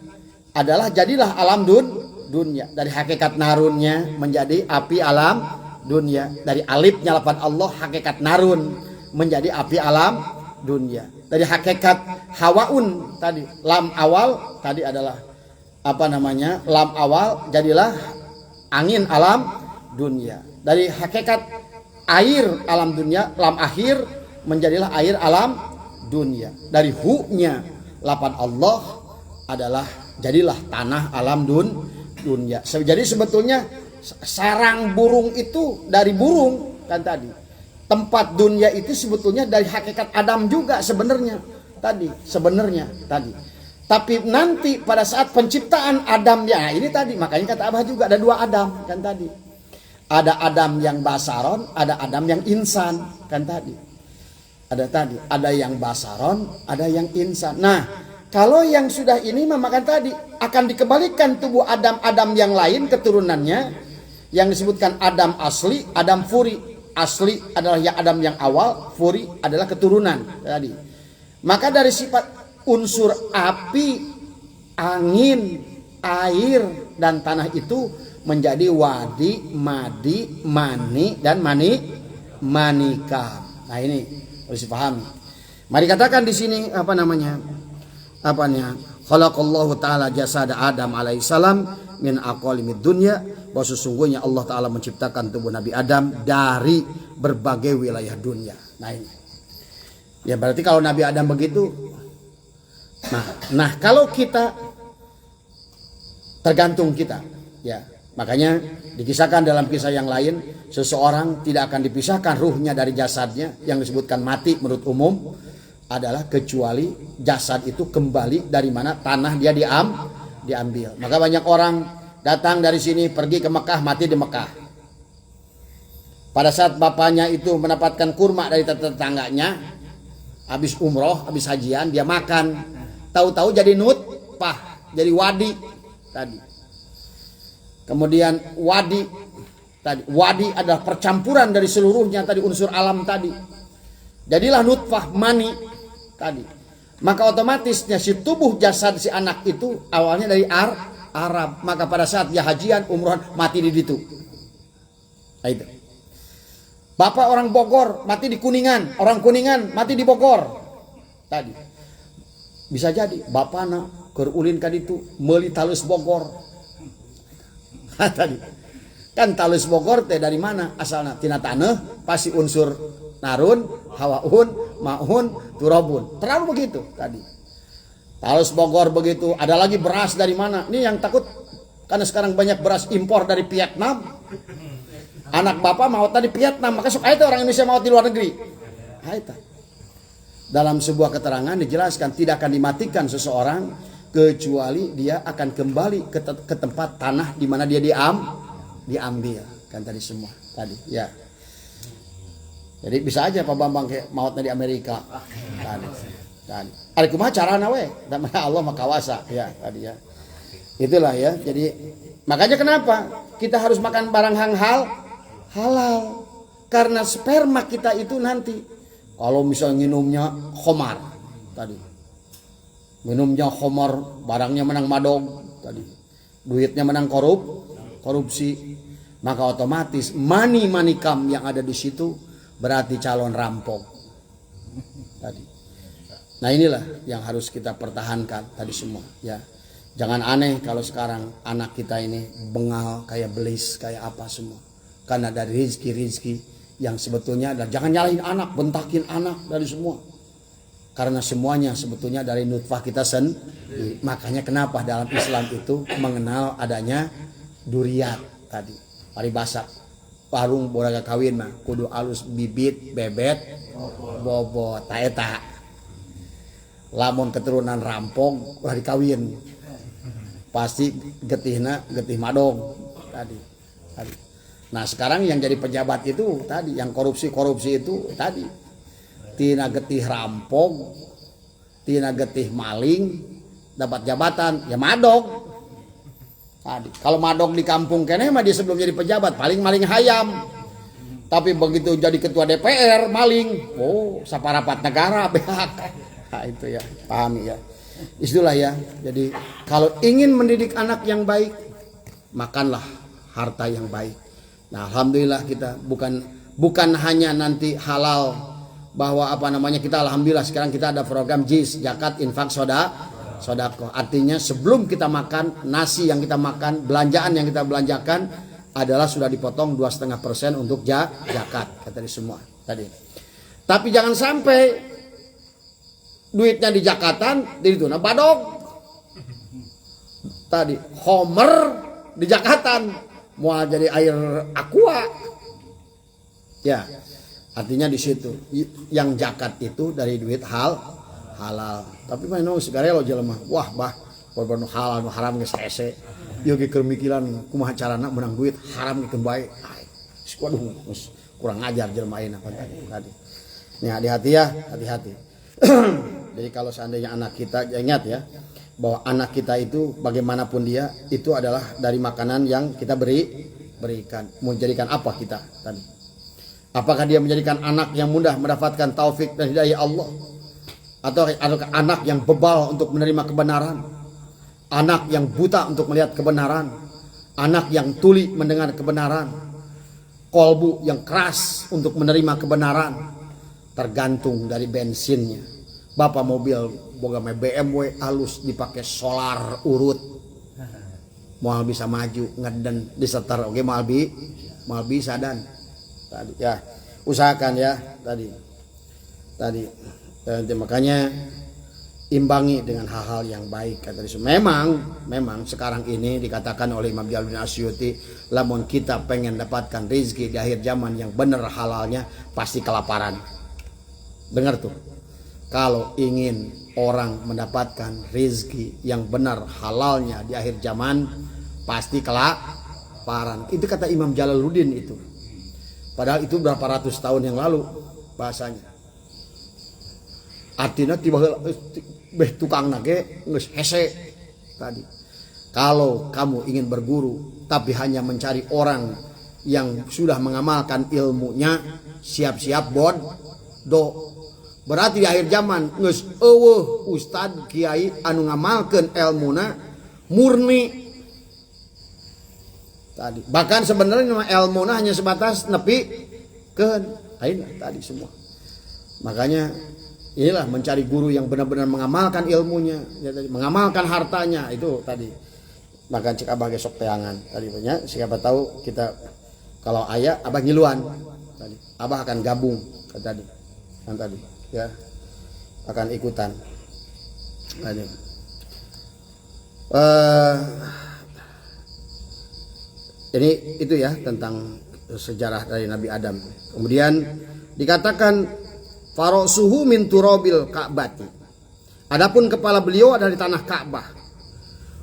adalah jadilah alam dunia. Dari hakikat narunnya menjadi api alam dunia. Dari alifnya lafaz Allah hakikat narun menjadi api alam dunia. Dari hakikat hawaun tadi lam awal tadi adalah lam awal jadilah angin alam dunia. Dari hakikat air alam dunia lam akhir menjadilah air alam dunia. Dari hu-nya lafaz Allah adalah jadilah tanah alam dunia. Jadi sebetulnya sarang burung itu dari burung kan tadi. Tempat dunia itu sebetulnya dari hakikat Adam juga sebenarnya tadi. Tapi nanti pada saat penciptaan Adam ya ini tadi makanya kata Abah juga ada dua Adam kan tadi. Ada Adam yang basaron, ada Adam yang insan kan tadi. Ada yang basaron, ada yang insan. Nah, kalau yang sudah ini memakan tadi akan dikembalikan tubuh Adam yang lain keturunannya yang disebutkan Adam asli, Adam furi. Asli adalah yang Adam yang awal, furi adalah keturunan tadi. Maka dari sifat unsur api, angin, air dan tanah itu menjadi wadi, madi, mani dan manika. Nah ini harus dipahami. Mari katakan di sini khalaqallahu ta'ala jasada Adam alaihissalam min aqalimid dunya, bahwa sesungguhnya Allah Ta'ala menciptakan tubuh Nabi Adam dari berbagai wilayah dunia. Nah ini ya berarti kalau Nabi Adam begitu, nah kalau kita tergantung kita ya, makanya dikisahkan dalam kisah yang lain seseorang tidak akan dipisahkan ruhnya dari jasadnya, yang disebutkan mati menurut umum adalah kecuali jasad itu kembali dari mana tanah dia diambil. Maka banyak orang datang dari sini pergi ke Mekah, mati di Mekah. Pada saat bapaknya itu mendapatkan kurma dari tetangganya, habis umroh, habis hajian, dia makan. Tahu-tahu jadi nutfah, jadi wadi tadi. Kemudian wadi adalah percampuran dari seluruhnya tadi unsur alam tadi. Jadilah nutfah mani tadi. Maka otomatisnya si tubuh jasad si anak itu awalnya dari Arab. Maka pada saat dia hajian, umrohan, mati di situ. Nah itu. Bapak orang Bogor mati di Kuningan, orang Kuningan mati di Bogor. Tadi. Bisa jadi bapana keur ulin ka ditu meuli talus Bogor. Tadi. Kan talus Bogor teh dari mana asalna? Tina taneuh pasti unsur narun, hawaun, maun, turabun. Terlalu begitu tadi. Talus Bogor begitu. Ada lagi beras dari mana? Ini yang takut Karena sekarang banyak beras impor dari Vietnam. Anak bapak mau tadi Vietnam, maka sok itu orang Indonesia mau di luar negeri. Itu. Dalam sebuah keterangan dijelaskan tidak akan dimatikan seseorang kecuali dia akan kembali ke tempat tanah di mana dia diambil. Kan tadi semua tadi ya. Jadi bisa aja Pak Bambang kayak mautnya di Amerika. Tadi. Ari kumaha carana we? Allah mah kawasa ya tadi ya. Itulah ya. Jadi makanya kenapa kita harus makan barang halal? Karena sperma kita itu nanti kalau misalnya minumnya khamar tadi. Minumnya khamar, barangnya menang madog tadi. Duitnya menang korupsi. Maka otomatis money kam yang ada di situ berarti calon rampok. Tadi. Nah, inilah yang harus kita pertahankan tadi semua ya. Jangan aneh kalau sekarang anak kita ini bengal kayak belis kayak apa semua. Karena dari rizki yang sebetulnya dan jangan nyalahin anak, bentakin anak dari semua. Karena semuanya sebetulnya dari nutfah kita sendiri. Makanya kenapa dalam Islam itu mengenal adanya duriat tadi. Paribasa warung boraga kawin mah kudu alus bibit bebet bobot taeta. Lamun keturunan rampong ulah dikawin. Pasti getih madong tadi. Nah, sekarang yang jadi pejabat itu tadi yang korupsi itu tadi. Tina getih rampong, tina getih maling, dapat jabatan, ya madog. Tadi. Kalau madog di kampung kene mah dia sebelum jadi pejabat paling maling hayam. Tapi begitu jadi ketua DPR maling, saparapat negara behak. Nah, itu ya, pahami ya. Itulah ya. Jadi kalau ingin mendidik anak yang baik, makanlah harta yang baik. Nah, alhamdulillah kita bukan hanya nanti halal bahwa kita alhamdulillah sekarang kita ada program JIS, zakat, infak, sodako. Artinya sebelum kita makan nasi yang kita makan, belanjaan yang kita belanjakan adalah sudah dipotong 2,5% untuk zakat kata semua tadi. Tapi jangan sampai duitnya di zakatan di itu badog. Tadi homer di zakatan mau jadi air aqua. Ya. Artinya di situ yang zakat itu dari duit halal. Tapi mah no segarelo jelema. Wah, berbanu halal nu haram geus hese. Ieu ge keur mikiran kumaha carana menang duit haram ge bae. Waduh, kurang ngajar jelema ayeuna tadi. Nih hati-hati ya, hati-hati. Jadi kalau seandainya anak kita ingat ya bahwa anak kita itu bagaimanapun dia itu adalah dari makanan yang kita berikan. Mau jadikan apa kita tadi? Apakah dia menjadikan anak yang mudah mendapatkan taufik dan hidayah Allah? Atau anak yang bebal untuk menerima kebenaran? Anak yang buta untuk melihat kebenaran? Anak yang tuli mendengar kebenaran? Kolbu yang keras untuk menerima kebenaran? Tergantung dari bensinnya. Bapak mobil boga BMW halus dipakai solar urut. Moal bisa maju ngeden disetar oke moal bisa dan tadi ya usahakan ya tadi makanya imbangi dengan hal-hal yang baik kata memang sekarang ini dikatakan oleh Imam Jalaluddin Asyuti lamun kita pengen dapatkan rezeki di akhir zaman yang benar halalnya pasti kelaparan. Dengar tuh, kalau ingin orang mendapatkan rezeki yang benar halalnya di akhir zaman pasti kelaparan. Itu kata Imam Jalaluddin itu. Padahal itu berapa ratus tahun yang lalu bahasanya. Artinya tiba tukang nage geus hese tadi. Kalau kamu ingin berguru tapi hanya mencari orang yang sudah mengamalkan ilmunya, siap-siap bodoh. Berarti di akhir zaman geus eueuh ustad kiai anu ngamalkeun ilmuna murni. Tadi. Bahkan sebenarnya ilmuna hanya sebatas nepi ke tadi semua. Makanya inilah mencari guru yang benar-benar mengamalkan ilmunya, ya, tadi, mengamalkan hartanya itu tadi. Maka cek abah gesok teangan tadi banyak. Siapa tahu kita kalau ayah abah ngiluan tadi. Abah akan gabung tadi. Kan tadi ya akan ikutan. Tadi. Ini itu ya tentang sejarah dari Nabi Adam. Kemudian dikatakan farosuhu min turabil ka'bati. Adapun kepala beliau ada di tanah Ka'bah.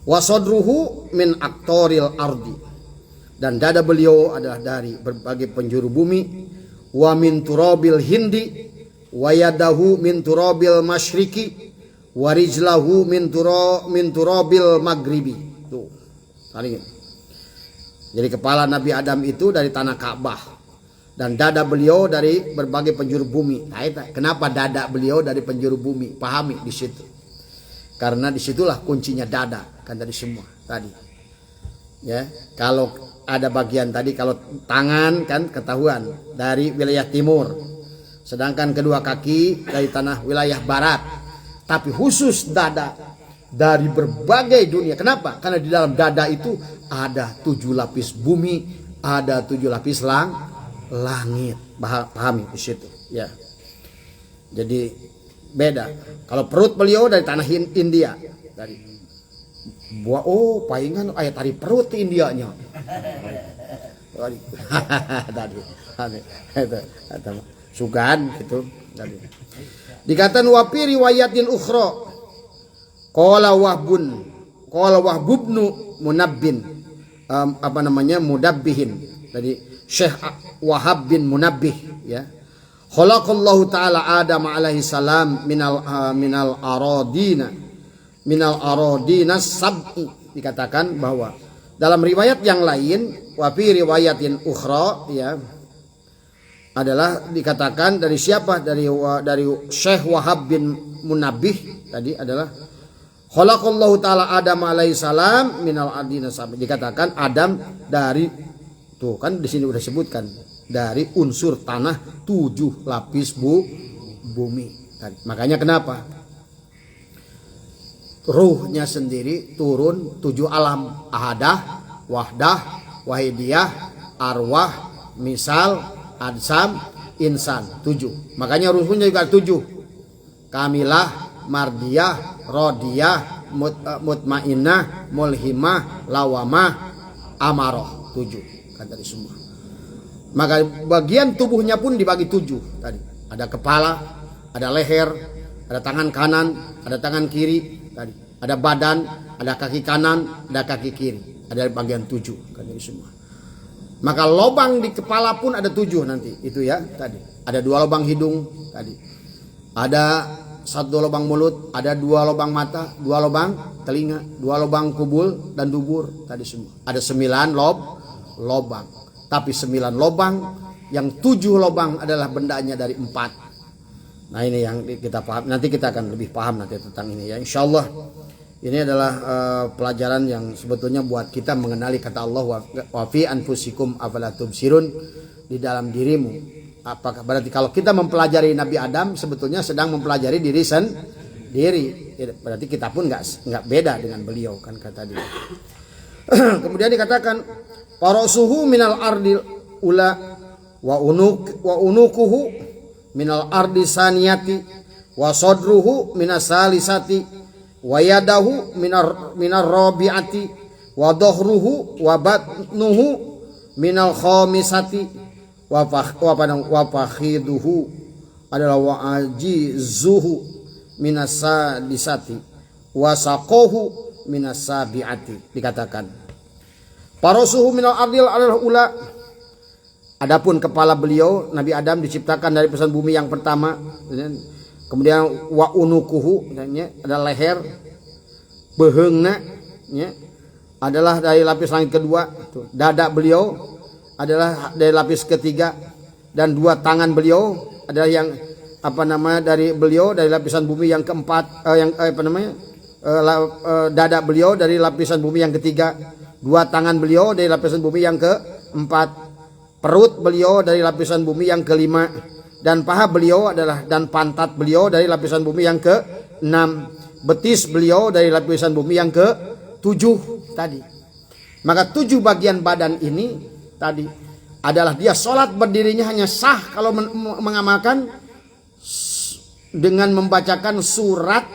Wasodruhu min aktoril ardi. Dan dada beliau adalah dari berbagai penjuru bumi. Wa min turabil hindi. Wa yadahu min turabil masyriki. Wa rijlahu min turabil maghribi. Tuh. Jadi kepala Nabi Adam itu dari tanah Ka'bah. Dan dada beliau dari berbagai penjuru bumi. Nah, kenapa dada beliau dari penjuru bumi? Pahami di situ. Karena disitulah kuncinya dada kan tadi semua tadi. Ya, kalau ada bagian tadi kalau tangan kan ketahuan dari wilayah timur. Sedangkan kedua kaki dari tanah wilayah barat. Tapi khusus dada dari berbagai dunia. Kenapa? Karena di dalam dada itu ada 7 lapis bumi, ada 7 lapis langit. Pahami di situ ya. Jadi beda. Kalau perut beliau dari tanah India tadi. Palingan ayat tadi perut Indianya. Tadi. Sugan gitu tadi. Dikatakan wa fi riwayatin ukhra qala wahbubnu munabbin mudabbihin. Tadi Syekh Wahab bin Munabbih ya. Khalaqallahu taala Adam alaihi salam minal aradina sab'i. Dikatakan bahwa dalam riwayat yang lain wa fi riwayatin ukhra ya adalah dikatakan dari siapa? Dari Syekh Wahab bin Munabbih tadi adalah khalaqallahu taala Adam alaihi salam minal aradina sab'i. Dikatakan Adam dari tuh kan di sini udah sebutkan dari unsur tanah 7 lapis bumi. Makanya kenapa? Ruhnya sendiri turun 7 alam. Ahadah, wahdah, wahidiyah, arwah, misal, adsam, insan. 7. Makanya ruhnya juga 7. Kamilah, mardiyah, rodiyah, mutmainnah, mulhimah, lawamah, amarah. 7. Tadi semua. Maka bagian tubuhnya pun dibagi 7 tadi. Ada kepala, ada leher, ada tangan kanan, ada tangan kiri tadi. Ada badan, ada kaki kanan, ada kaki kiri. Ada bagian 7 kan dari semua. Maka lubang di kepala pun ada 7 nanti itu ya tadi. Ada 2 lubang hidung tadi. Ada 1 lubang mulut, ada 2 lubang mata, 2 lubang telinga, 2 lubang kubul dan dubur tadi semua. Ada 9 lubang. Tapi 9 lubang, yang 7 lubang adalah bendanya dari 4. Nah ini yang kita paham. Nanti kita akan lebih paham nanti tentang ini ya. Insyaallah ini adalah pelajaran yang sebetulnya buat kita mengenali kata Allah wa fi anfusikum afala tubsirun, di dalam dirimu. Apakah berarti kalau kita mempelajari Nabi Adam sebetulnya sedang mempelajari diri sendiri. Berarti kita pun nggak beda dengan beliau kan kata dia. Kemudian dikatakan parasuhu minal ardil ula wa unukuhu minal ardi saniyati wa sadruhu minas salisati wa yadahu minar rabi'ati wa dhahruhu wa batnuhu minal khamisati wa fakhiduhu adalah wa ajizuhu minas sadisati wa saqahu minas sabi'ati. Dikatakan parasuhu minal ardil adalah ula. Adapun kepala beliau Nabi Adam diciptakan dari permukaan bumi yang pertama. Kemudian wa unukuhu adalah leher. Beheungna adalah dari lapis langit kedua. Dada beliau adalah dari lapis ketiga. Dan 2 tangan beliau adalah yang dari beliau dari lapisan bumi yang keempat. Dada beliau dari lapisan bumi yang ketiga. 2 tangan beliau dari lapisan bumi yang keempat. Perut beliau dari lapisan bumi yang kelima. Dan paha beliau dan pantat beliau dari lapisan bumi yang ke-6. Betis beliau dari lapisan bumi yang ke-7 tadi. Maka 7 bagian badan ini tadi adalah dia sholat berdirinya hanya sah kalau mengamalkan dengan membacakan surat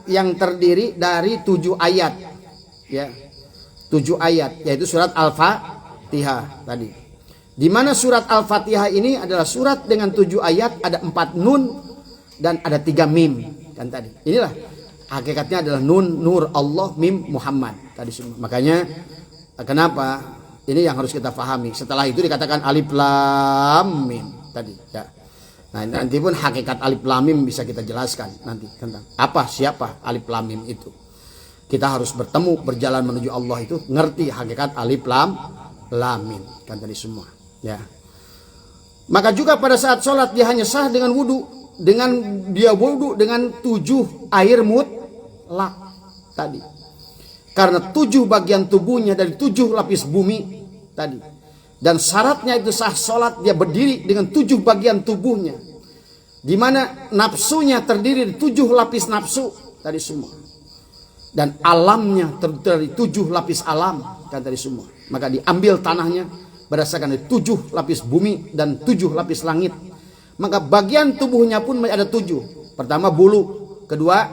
yang terdiri dari 7 ayat. Ya. 7 ayat, yaitu surat Al-Fatihah tadi. Di mana surat Al-Fatihah ini adalah surat dengan 7 ayat, ada 4 nun dan ada 3 mim kan tadi. Inilah hakikatnya adalah nun, nur, Allah, mim, Muhammad tadi semua. Makanya kenapa ini yang harus kita pahami. Setelah itu dikatakan alif lam mim tadi ya. Nah, nanti pun hakikat alif lam mim bisa kita jelaskan nanti tentang apa siapa alif lam mim itu. Kita harus bertemu berjalan menuju Allah itu ngerti hakikat alif lam mim kan tadi semua ya. Maka juga pada saat sholat dia hanya sah dengan wudu, dengan dia wudu dengan 7 air mutlak tadi. Karena 7 bagian tubuhnya dari 7 lapis bumi tadi. Dan syaratnya itu sah sholat dia berdiri dengan 7 bagian tubuhnya. Di mana nafsunya terdiri dari 7 lapis nafsu tadi semua. Dan alamnya terdiri dari 7 lapis alam kan tadi semua. Maka diambil tanahnya berdasarkan dari 7 lapis bumi dan 7 lapis langit. Maka bagian tubuhnya pun ada 7. Pertama bulu, kedua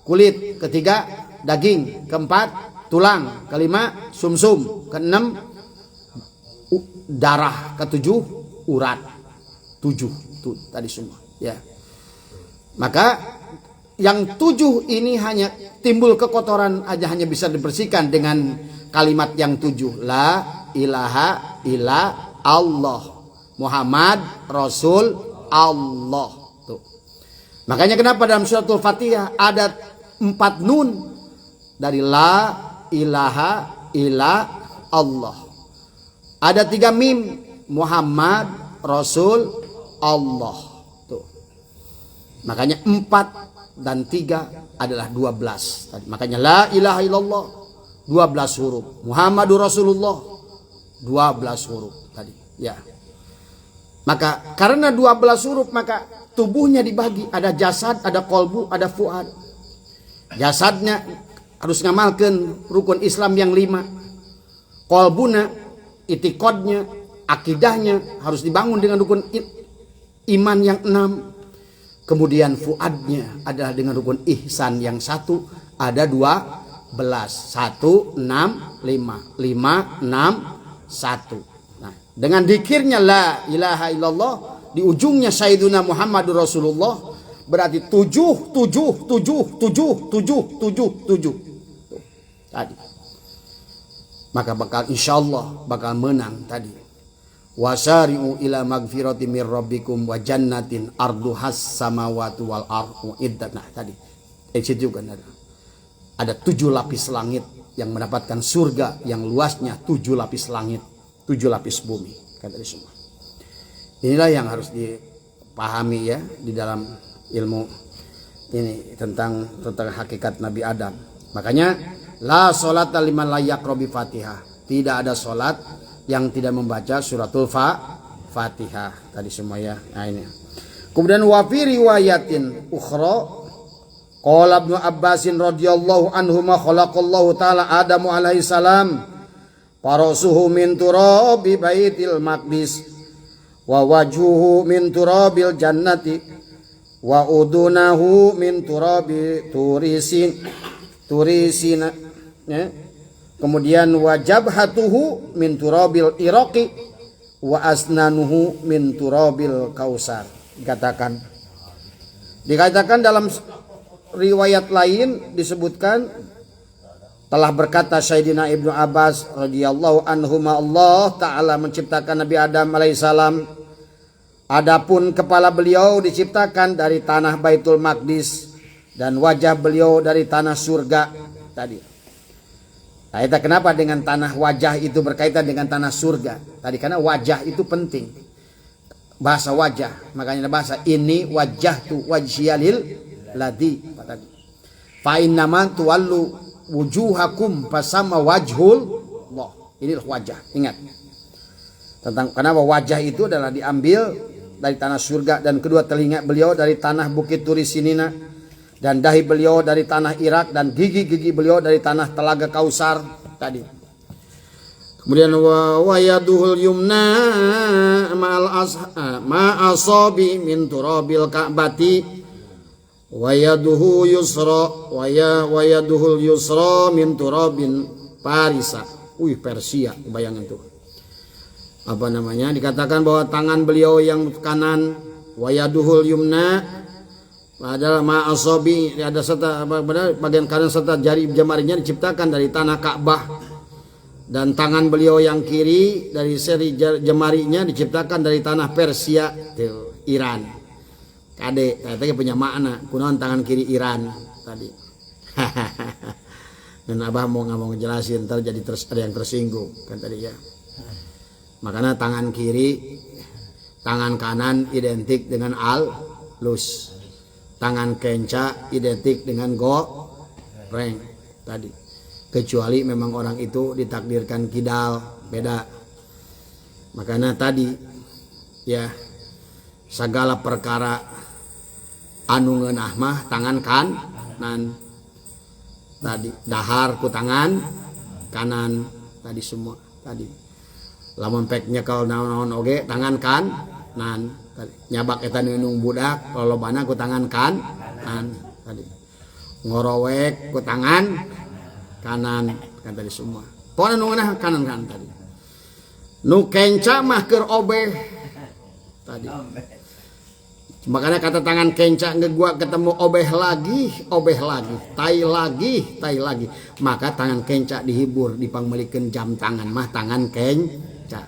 kulit, ketiga daging, keempat tulang, kelima sumsum, keenam darah, ketujuh urat. 7 itu tadi semua ya. Maka yang 7 ini hanya timbul kekotoran aja, hanya bisa dibersihkan dengan kalimat yang 7, la ilaha illa Allah Muhammad Rasul Allah tuh. Makanya kenapa dalam suratul Fatihah ada 4 nun dari la ilaha illa Allah. Ada 3 mim Muhammad Rasul Allah tuh. Makanya 4 dan 3 adalah 12 tadi. Makanya la ilaha illallah 12 huruf, Muhammadur Rasulullah 12 huruf tadi ya. Maka karena 12 huruf maka tubuhnya dibagi, ada jasad, ada kolbu, ada fuad. Jasadnya harus ngamalkan rukun Islam yang 5. Kolbuna, itikodnya, akidahnya harus dibangun dengan rukun iman yang 6. Kemudian fuadnya adalah dengan rukun ihsan yang 1, ada 12. 1, 6, 5. 5, 6, 1. Nah, dengan dikirnya la ilaha illallah di ujungnya Sayyiduna Muhammadur Rasulullah berarti 7 tadi. Maka bakal insyaallah bakal menang tadi. Wasari'u ila magfirati mir rabbikum wa jannatin arduhas samawati wal ardu iddat. Nah, tadi itu juga ada 7 lapis langit yang mendapatkan surga yang luasnya 7 lapis langit, 7 lapis bumi kata semua. Inilah yang harus dipahami ya di dalam ilmu ini tentang hakikat Nabi Adam. Makanya la sholata liman la yaqra bi Fatihah. Tidak ada salat yang tidak membaca suratul Fatihah tadi semua ya. Nah, ini. Kemudian wa fi riwayatin ukhra qala Ibnu Abbasin radhiyallahu anhuma khalaqallahu ta'ala Adamu alaihi salam farasuhu min turabi baitil maqdis wa wajhuhu min turabil jannati wa udunahu min turabi turisina ya. Kemudian wa jabhatuhu min turabil iraqi wa asnanuhu min turabil kausar. Dikatakan dalam riwayat lain disebutkan telah berkata Sayyidina Ibnu Abbas radhiyallahu anhuma Allah taala menciptakan Nabi Adam alaihissalam, adapun kepala beliau diciptakan dari tanah Baitul Maqdis dan wajah beliau dari tanah surga tadi. Nah, itu kenapa dengan tanah wajah itu berkaitan dengan tanah surga tadi, karena wajah itu penting, bahasa wajah, makanya bahasa ini wajah tu wajhiyalil ladhi fa innama tuwallu wujuhakum fasama wajhul Allah. Inilah wajah. Ingat tentang kenapa wajah itu adalah diambil dari tanah surga, dan kedua telinga beliau dari tanah Bukit Turisinina, dan dahi beliau dari tanah Irak, dan gigi-gigi beliau dari tanah Telaga Kausar tadi. Kemudian wa yaduhul yumna ma asabi min turabil ka'bati wa yaduhu yusra wa yaduhul yusra min turabin Parisa. Persia, bayangin tuh. Apa namanya? Dikatakan bahwa tangan beliau yang kanan wayaduhul yumna adalah ma'asobi, ada serta bagian kanan serta jari jemarinya diciptakan dari tanah Ka'bah, dan tangan beliau yang kiri dari seri jemarinya diciptakan dari tanah Persia, tuh, Iran. Kade, katanya punya makna, kunaon tangan kiri Iran tadi. Dan Abah mau ngejelasin, ntar jadi ada yang tersinggung kan tadi ya. Makanya tangan kiri, tangan kanan identik dengan al-lus. Tangan kenca identik dengan goreng tadi. Kecuali memang orang itu ditakdirkan kidal, beda. Makanya tadi ya, segala perkara anu ngeunah mah tangan kanan tadi, dahar ku tangan kanan tadi semua tadi. Lamun pek nyekel naon-naon oge tangan kanan tadi. Nyabak eta neunung budak lolobana ku tangan kanan tadi. Ngorowek ku tangan kanan kan tadi semua. Pokona nu ngeunah kanan tadi. Nu kenca mah keur obeh tadi. Makanya kata tangan kenca ngegua ketemu obeh lagi, tai lagi. Maka tangan kenca dihibur, dipangmelikeun jam tangan mah tangan kenca.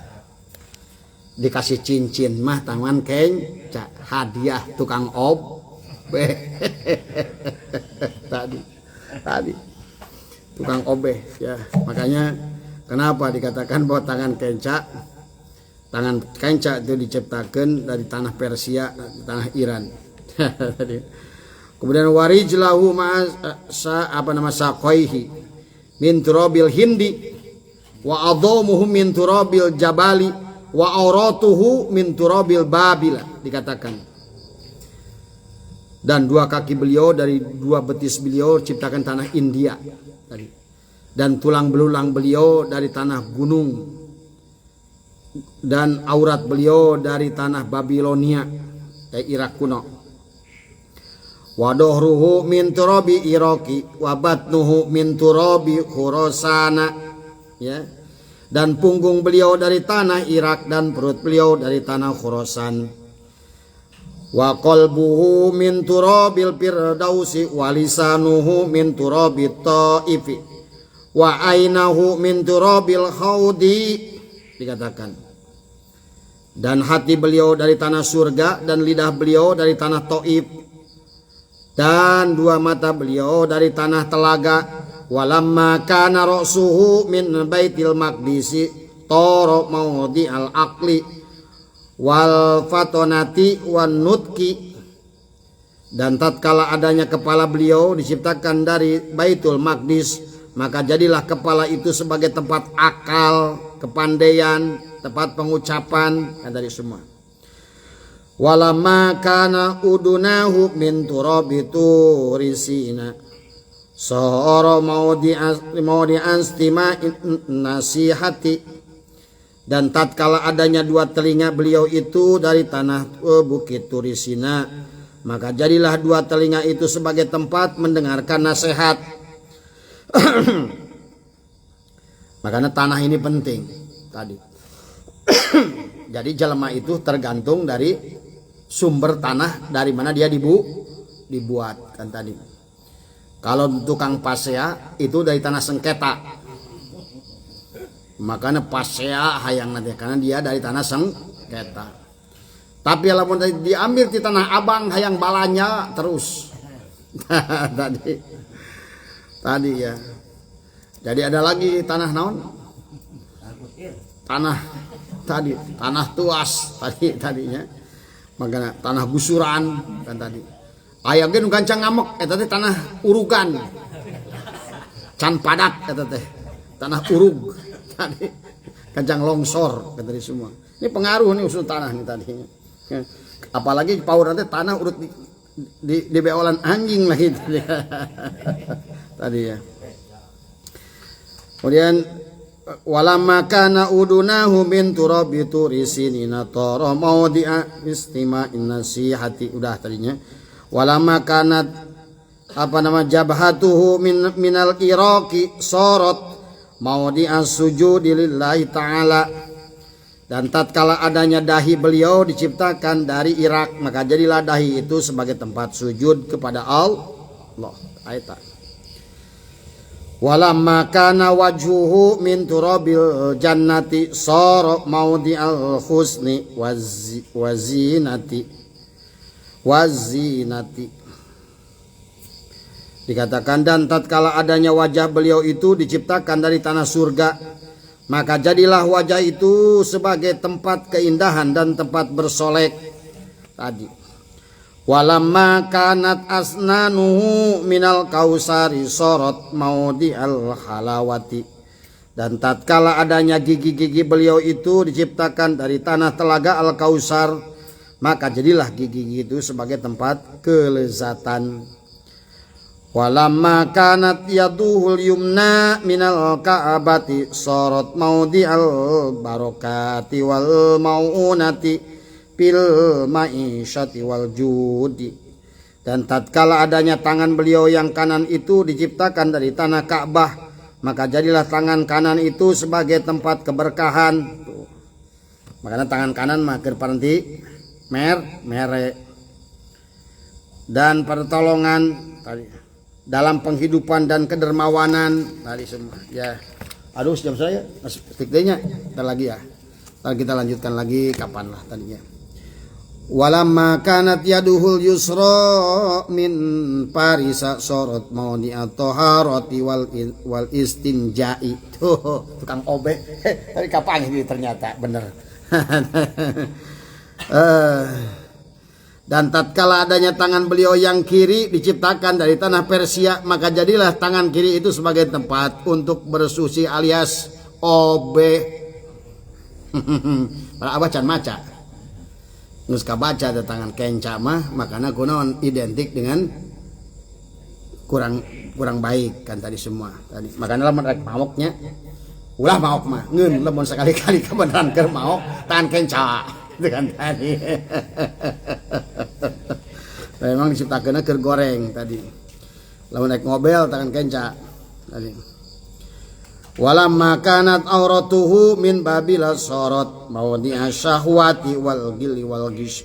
Dikasih cincin mah tangan kenca, hadiah tukang obeh. tadi. Tukang obeh ya. Makanya kenapa dikatakan bahwa tangan kenca itu diciptakan dari tanah Persia, tanah Iran. Kemudian warijlahu saqaihi min turabil hindi wa adhamuhu min turabil jabali wa auratuhu min turabil babila, dikatakan. Dan dua kaki beliau dari dua betis beliau ciptakan tanah India tadi. Dan tulang belulang beliau dari tanah gunung, dan aurat beliau dari tanah Babilonia, Irak kuno. Wa dohruhu min turabi Iraqi wa batnuhu min turabi Khurasana, ya. Dan punggung beliau dari tanah Irak dan perut beliau dari tanah Khurasan. Wa qalbuhu min turabil firdausi wa lisanuhu min turabit taifi wa ainahu min turabil khaudi, dikatakan. Dan hati beliau dari tanah surga, dan lidah beliau dari tanah Taif, dan dua mata beliau dari tanah telaga. Walamma kana ra'suhu min baitil maqdisi tara maudi al aqli wal fatonati wan nutki. Dan tatkala adanya kepala beliau diciptakan dari Baitul Maqdis, maka jadilah kepala itu sebagai tempat akal, kepandaian, tempat pengucapan, kan dari semua. Walamma kana udunahu min turabitu risina sahara maudi anstima'in nasihati. Dan tatkala adanya dua telinga beliau itu dari tanah bukit Turisina, maka jadilah dua telinga itu sebagai tempat mendengarkan nasihat. Makanya tanah ini penting tadi. Jadi jelema itu tergantung dari sumber tanah dari mana dia dibuat kan tadi. Kalau tukang pasea itu dari tanah sengketa, makanya pasea hayang nanti karena dia dari tanah sengketa. Tapi kalau diambil di tanah abang hayang balanya terus. tadi ya. Jadi ada lagi tanah naon? Tanah tuas tadinya. Makanya tanah gusuran kan tadi. Aya ge nu gancang ngamek eta teh tanah urugan. Can padat eta teh. Tanah urug tadi. Gancang longsor kan tadi semua. Ini pengaruh nih usul tanah nih tadinya. Apalagi paur nanti tanah urut di beolan anjing lagi tadi. Tadi ya. Kemudian walamma kana udunahu min turabi turisinina tara maudi'a istima'in nasihati, udah tadinya. Walamma kanat jabhatuhu minal iraqi sarat maudhi'as sujudi lillahi ta'ala, dan tatkala adanya dahi beliau diciptakan dari Irak, maka jadilah dahi itu sebagai tempat sujud kepada Allah. Ayat. Walamma kana wajhuhu min turabil jannati sara maudhi'al husni wazinati. Dikatakan, dan tatkala adanya wajah beliau itu diciptakan dari tanah surga, maka jadilah wajah itu sebagai tempat keindahan dan tempat bersolek tadi. Walamma kanat asnanuhu minal kausari sorot maudhi'al halawati, dan tatkala adanya gigi-gigi beliau itu diciptakan dari tanah telaga al-kausar, maka jadilah gigi-gigi itu sebagai tempat kelezatan. Walamma kanat yaduhul yumna minal ka'abati sorot maudhi'al barokati wal mau'unati pil ma'isyati wal judi, dan tatkala adanya tangan beliau yang kanan itu diciptakan dari tanah Ka'bah, maka jadilah tangan kanan itu sebagai tempat keberkahan. Makanya tangan kanan makir paranti mere dan pertolongan tadi dalam penghidupan dan kedermawanan tadi semua ya. Aduh, jam saya stiknya ntar lagi ya, ntar kita lanjutkan lagi kapan lah tadinya. Walamma kanat yaduhul yusra min parisa sorot maudhi'at taharati wal istinja'i. Tuh tukang obe tadi kapan ini ternyata bener. Dan tatkala adanya tangan beliau yang kiri diciptakan dari tanah Persia, maka jadilah tangan kiri itu sebagai tempat untuk bersuci alias obe. Para abacan maca ngus kabaca ada tangan kenca mah, makanya kunaon identik dengan kurang baik kan tadi semua tadi. Makanya lamun rek maoknya ulah maok mah ngeun lamun sekali-kali kebenaran keur maok tangan kenca dengan tadi. Memang diciptakeunna keur goreng tadi. Lamun naik ngobel tangan kenca tadi. Walamma kanat auratuhu min babila sorot maudhi'a syahwati wal gilli wal gish.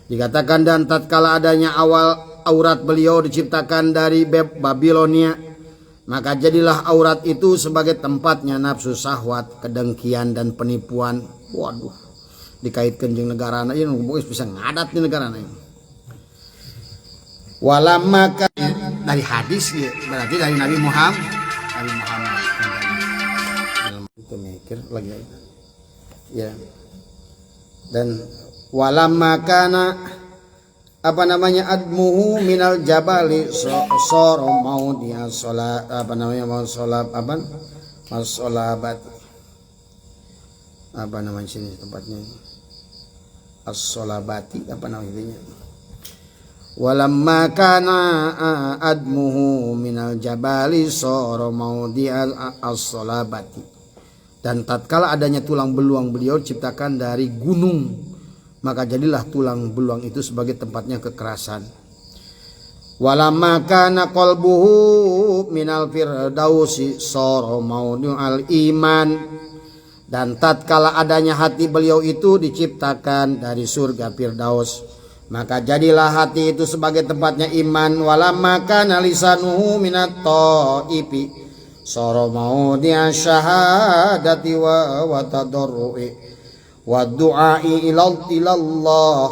Dikatakan, dan tatkala adanya awal aurat beliau diciptakan dari Babilonia, maka jadilah aurat itu sebagai tempatnya nafsu syahwat, kedengkian dan penipuan. Waduh, dikaitkan jeung negarana ieu bisa ngadat di negarana ieu. Walamma dari hadis ya, berarti dari Nabi Muhammad. Itu mikir lagi ya. Dan walamma kana admuhu minal jabali soro mau dia sholat masolabat sini tempatnya as-solabati namanya. Walamma kana admuhu minal jabali soro mau dia as-solabati, dan tatkala adanya tulang beluang beliau diciptakan dari gunung, maka jadilah tulang beluang itu sebagai tempatnya kekerasan. Walamma kana qalbuhu minal firdausi sara maudu'al iman, dan tatkala adanya hati beliau itu diciptakan dari surga Firdaus, maka jadilah hati itu sebagai tempatnya iman. Walamma kana lisanuhu minat taifi sara maudhi'a syahadati wa tadarru'i wa du'ai ilallah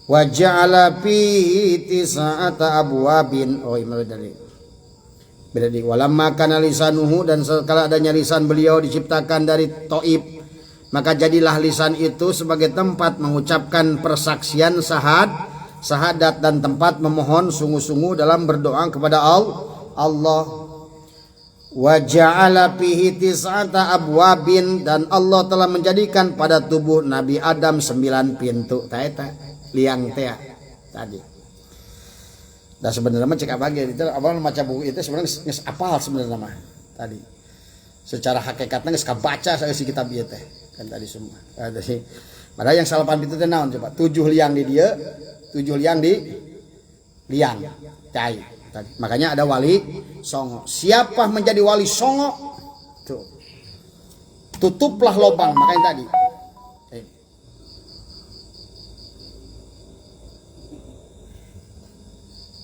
wa ja'ala fi tis'ata abwabin. Oh ini berarti walamma kana lisanuhu, dan sekala adanya lisan beliau diciptakan dari Taif, maka jadilah lisan itu sebagai tempat mengucapkan persaksian syahadat dan tempat memohon sungguh-sungguh dalam berdoa kepada Allah. Wa ja'ala fihi tis'ata abwabin, dan Allah telah menjadikan pada tubuh Nabi Adam 9 pintu. Taeta liang teh tadi. Dan sebenarnya cek apa gitu itu abang maca buku itu sebenarnya geus apal sebenarnya mah tadi. Secara hakikatnya geus kabaca saya si kitab ieu teh kan tadi semua. Tadi padahal yang 8 pintu teh naon coba? 7 liang di dia, 7 liang di liang cai. Makanya ada wali songo. Siapa menjadi wali songo, Tuh. Tutuplah lubang, makanya tadi.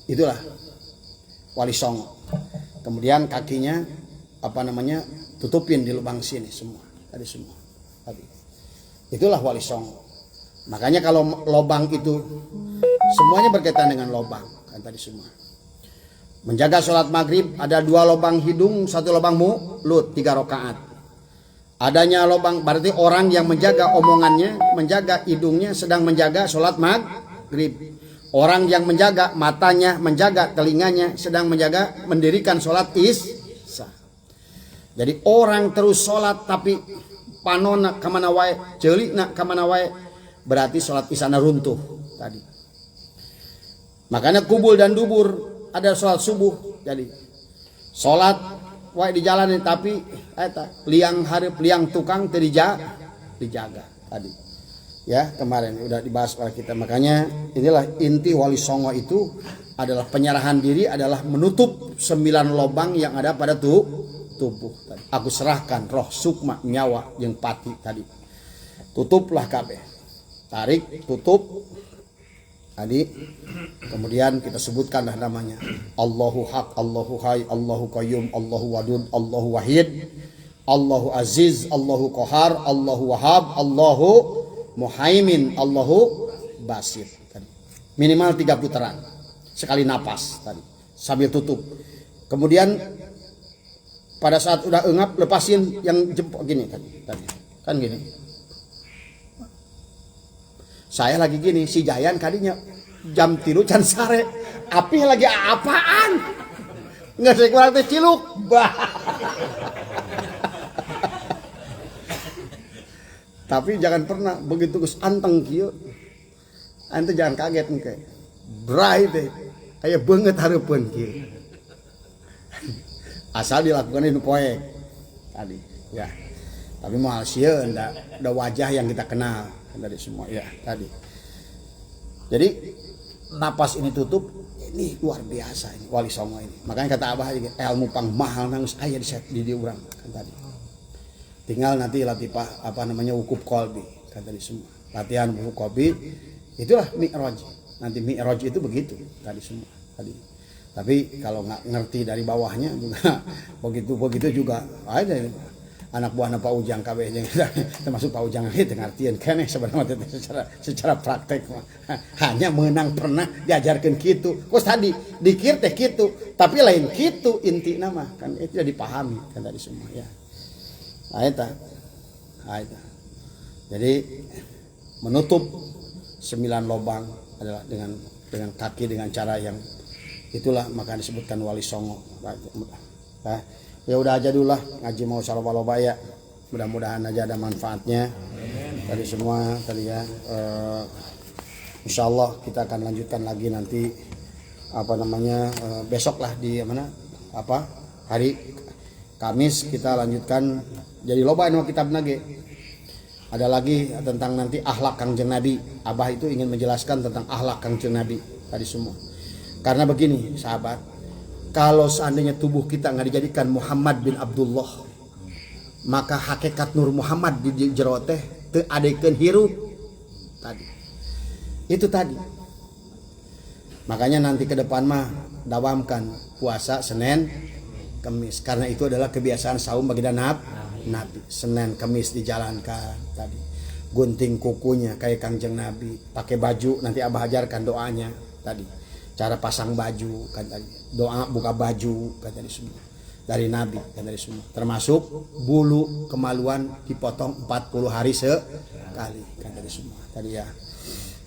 Itulah Wali Songo. Kemudian kakinya tutupin di lubang sini semua. Tadi semua. Tadi. Itulah Wali Songo. Makanya kalau lubang itu semuanya berkaitan dengan lubang kan tadi semua. Menjaga sholat maghrib ada 2 lubang hidung, 1 lubang mulut, 3 rakaat. Adanya lubang berarti orang yang menjaga omongannya, menjaga hidungnya sedang menjaga sholat maghrib. Orang yang menjaga matanya, menjaga telinganya sedang mendirikan sholat isya. Jadi orang terus sholat tapi panona kamana wae, ceulina kamana wae, berarti sholat isya runtuh tadi. Makanya kubul dan dubur ada sholat subuh. Jadi sholat wae dijalani tapi liang hareup liang tukang teu dijaga tadi. Ya, kemarin udah dibahas oleh kita. Makanya inilah inti Wali Songo itu adalah penyerahan diri, adalah menutup 9 lubang yang ada pada tubuh tadi. Aku serahkan roh, sukma, nyawa yang pati tadi. Tutuplah kabeh. Tarik, tutup. Tadi kemudian kita sebutkanlah namanya. Allahu Haq, Allahu Hayy, Allahu Qayyum, Allahu Wadud, Allahu Wahid, Allahu Aziz, Allahu Qahar, Allahu Wahhab, Allahu Muhaimin, Allahu Basir tadi. Minimal 3 putaran sekali napas tadi sambil tutup. Kemudian pada saat udah engap lepasin yang jempol gini tadi kan gini. Saya lagi gini, si Jayan kadinya jam 3 can sare api lagi apaan nggak saya kurang teh ciluk bah. Tapi jangan pernah begitu geus anteng kieu. Ente jangan kaget engke. Brai teh aya beungeut hareupeun kieu. Asal dilakukan di poek tadi ya. Tapi moal sieun da wajah yang kita kenal dari semua ya tadi. Jadi napas ini tutup, ini luar biasa ini Wali Songo ini. Makanya kata Abah ilmu pang mahal nangis aya di urang kan tadi. Tinggal nanti latifah wukuf kolbi kan tadi semua. Latihan wukuf kolbi itulah mi'raj. Nanti mi'raj itu begitu tadi semua tadi. Tapi kalau nggak ngerti dari bawahnya juga begitu juga ada anak buahna Pak Ujang kabeh termasuk Pak Ujang itu ngartieun keneh sebenarnya secara praktek hanya menang pernah diajarkan kitu. Kos tadi dikir teh kitu, tapi lain kitu intina mah kan itu sudah dipahami kan tadi semua ya. Aita. Jadi menutup 9 lubang adalah dengan kaki dengan cara yang itulah maka disebutkan Wali Songo. Nah, ya udah aja dulu lah ngaji mau loba-loba ya. Mudah-mudahan aja ada manfaatnya. Tadi semua tadi ya. Insyaallah kita akan lanjutkan lagi nanti besok lah di hari Kamis kita lanjutkan. Jadi loba anu kitab nage. Ada lagi tentang nanti akhlak Kangjeng Nabi. Abah itu ingin menjelaskan tentang akhlak Kangjeng Nabi tadi semua. Karena begini, sahabat, kalau seandainya tubuh kita nggak dijadikan Muhammad bin Abdullah, maka hakikat Nur Muhammad di jero teh teu adekeun hirup tadi. Itu tadi. Makanya nanti ke depan mah dawamkan puasa Senin, Kamis, karena itu adalah kebiasaan saum bagi Nabi. Senin Kamis dijalankan tadi. Gunting kukunya kayak Kangjeng Nabi, pakai baju nanti Abah ajarkan doanya tadi. Cara pasang baju kan tadi. Doa buka baju kan tadi semua. Dari Nabi kan tadi semua. Termasuk bulu kemaluan dipotong 40 hari sekali kan tadi semua. Tadi ya.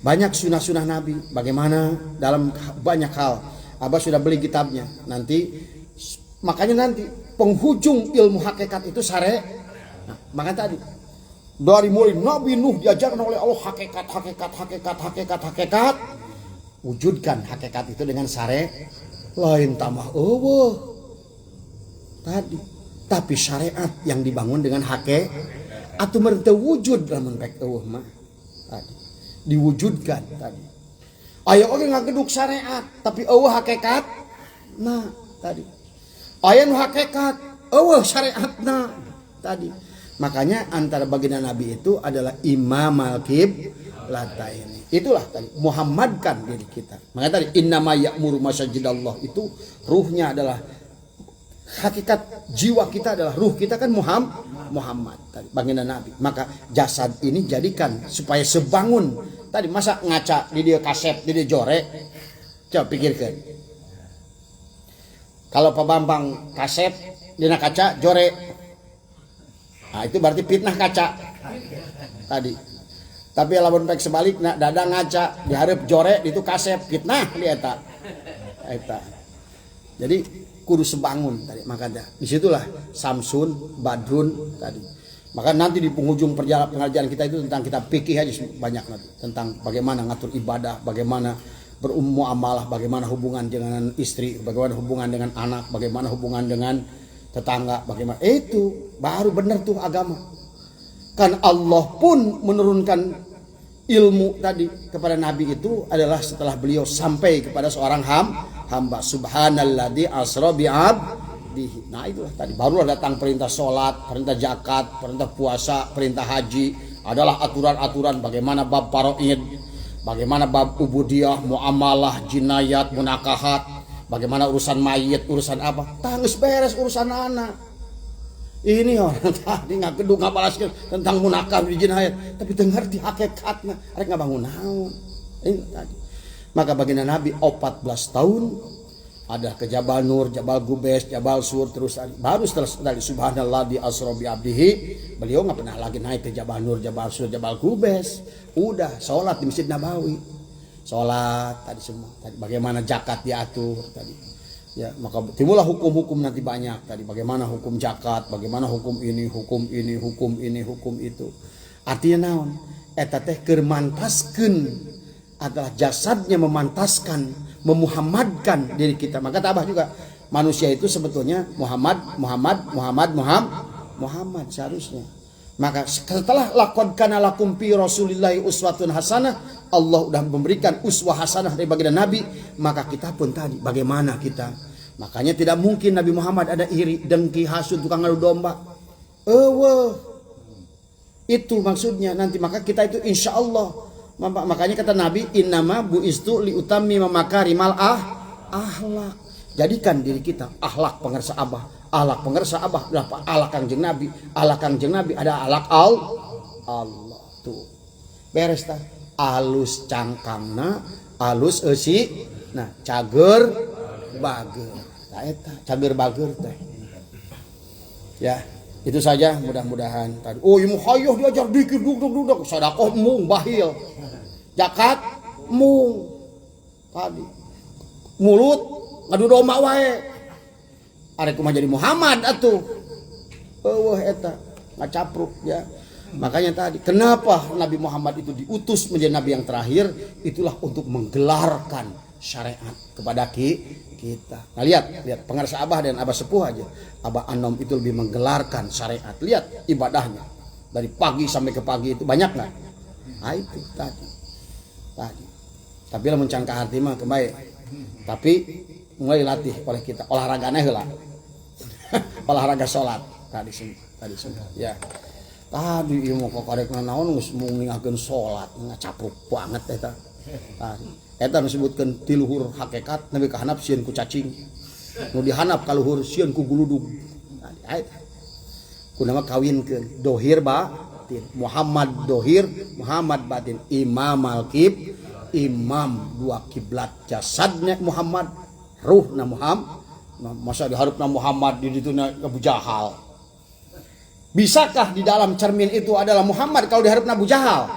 Banyak sunah-sunah Nabi bagaimana dalam banyak hal. Abah sudah beli kitabnya. Makanya nanti penghujung ilmu hakikat itu sare. Nah, makanya tadi dari mulai Nabi Nuh diajarkan oleh Allah hakikat. Wujudkan hakikat itu dengan sare lain tamah tadi. Tapi syariat yang dibangun dengan hakikat atau merentau wujud dalam pek mah tadi diwujudkan tadi. Aya oge ngageduk syariat tapi hakikat nah tadi. Aya nu hakikat syariatna tadi. Makanya antara baginda Nabi itu adalah imamal qiblataini. Itulah tadi muhammadkan diri kita. Makanya tadi innama ya'muru masajidallah itu ruhnya adalah hakikat jiwa kita adalah ruh kita kan Muhammad tadi baginda Nabi. Maka jasad ini jadikan supaya sebangun. Tadi masa ngaca di dia kasep, di dia jorek. Coba pikirkan. Kalau Pak Bambang kasep, dina kaca jorek. Nah, itu berarti fitnah kaca tadi. Tapi lamun baik sebalik nak dadang ngaca diharap jorek itu kasep fitnah dia eta. Jadi kudu sebangun tadi. Makanya disitulah Samsun Badrun tadi. Maka nanti di penghujung perjalanan pengajian kita itu tentang kitab fikih aja banyak nanti tentang bagaimana ngatur ibadah, bagaimana bermuamalah, bagaimana hubungan dengan istri, bagaimana hubungan dengan anak, bagaimana hubungan dengan tetangga, bagaimana itu baru benar tuh agama. Kan Allah pun menurunkan ilmu tadi kepada Nabi itu adalah setelah beliau sampai kepada seorang hamba. Subhanalladzi asra bi'abdihi. Nah itulah tadi barulah datang perintah sholat, perintah zakat, perintah puasa, perintah haji. Adalah aturan-aturan bagaimana bab faraid, bagaimana bab ubudiyah, muamalah, jinayat, munakahat. Bagaimana urusan mayit, urusan apa? Tangis beres urusan anak. Ini orang tadi nggak kedua nggak balas tentang munakah di jinayat, tapi dengar di hakikatnya, mereka nggak bangun naon. Ini tadi. Maka baginda Nabi 14 tahun ada ke Jabal Nur, Jabal Gubes, Jabal Sur terus baru setelah dari Subhanallah di asra bi abdihi, beliau nggak pernah lagi naik ke Jabal Nur, Jabal Sur, Jabal Gubes. Udah sholat di Masjid Nabawi. Sholat tadi semua tadi bagaimana zakat diatur tadi ya, maka timbullah hukum-hukum nanti banyak tadi bagaimana hukum zakat, bagaimana hukum ini, hukum ini, hukum ini, hukum itu. Artinya naon eta teh keur mantaskeun adalah jasadnya memantaskan memuhammadkan diri kita. Maka tabah juga manusia itu sebetulnya Muhammad seharusnya. Maka setelah laqad kana lakum fi rasulillahi uswatun hasanah, Allah sudah memberikan uswah hasanah dari baginda Nabi, maka kita pun tadi bagaimana kita. Makanya tidak mungkin Nabi Muhammad ada iri, dengki, hasud, tukang adu domba. Itu maksudnya nanti maka kita itu insya Allah. Makanya kata Nabi innama buistu liutammima makarimal ahlak. Jadikan diri kita akhlak pengersa abah. Alak pengersa abah adalah alak Kangjeng Nabi. Alak Kangjeng Nabi ada alak Allah tuh. Beres tah. Alus cangkangna, alus eusi. Nah, cager bager. Tah eta cager bager teh. Ya, itu saja mudah-mudahan tadi. Oh, ieu hayuh diajar dikir duduk sedekah mung bahil. Zakat mung. Tadi. Mulut ngadu domba wae. Arek kumaha jadi Muhammad atuh. Eta ngacapruk ya. Makanya tadi kenapa Nabi Muhammad itu diutus menjadi nabi yang terakhir, itulah untuk menggelarkan syariat kepada kita. Nah lihat pengarsa abah dan abah sepuh aja. Abah Anom itu lebih menggelarkan syariat. Lihat ibadahnya dari pagi sampai ke pagi itu banyak nggak? Nah itu tadi. Tapi lah mencangka hati mah kembali. Tapi mulai latih oleh kita olahraganya heula. Olahraga sholat tadi semua ya. Tadi ieu mah karekna naon geus mung ningakeun sholat ngacapruk banget eta. Tadi eta disebutkeun ti luhur hakikat nepi ka handap sieun ku cacing. Nu dihandap ka luhur sieun ku guludug. Tadi aya. Kunaha kawinkeun dohir batin. Muhammad dohir, Muhammad batin. Imam dua kiblat jasadnya Muhammad, ruhna Muhammad. Masa diharapna Muhammad di dituna Abu Jahal. Bisakah di dalam cermin itu adalah Muhammad kalau diharapna Abu Jahal?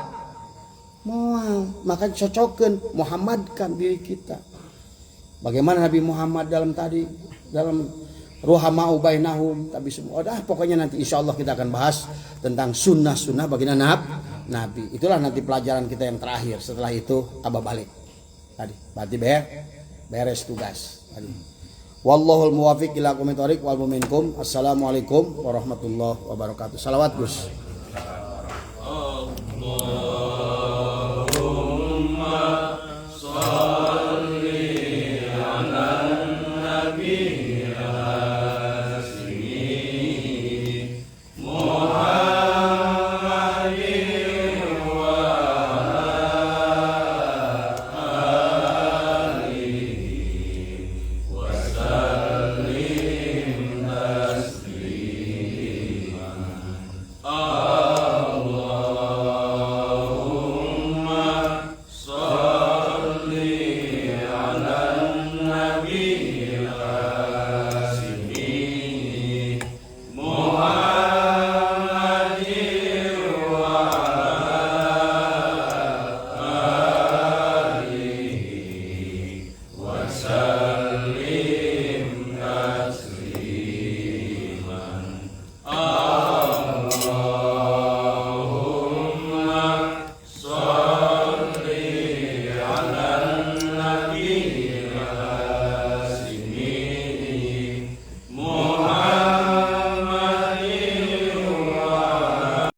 Moal, maka cocokkan Muhammadkan diri kita. Bagaimana Nabi Muhammad dalam ruhamau bainahum tapi semua. Pokoknya nanti insya Allah kita akan bahas tentang sunnah baginda Nabi. Itulah nanti pelajaran kita yang terakhir. Setelah itu abah balik. Tadi berarti beres tugas. Tadi. Wallahul muwaffiq ila aqwamit thoriq wal minkum. Assalamualaikum warahmatullahi wabarakatuh. Salawat Gus. Allahumma shalli ala nabi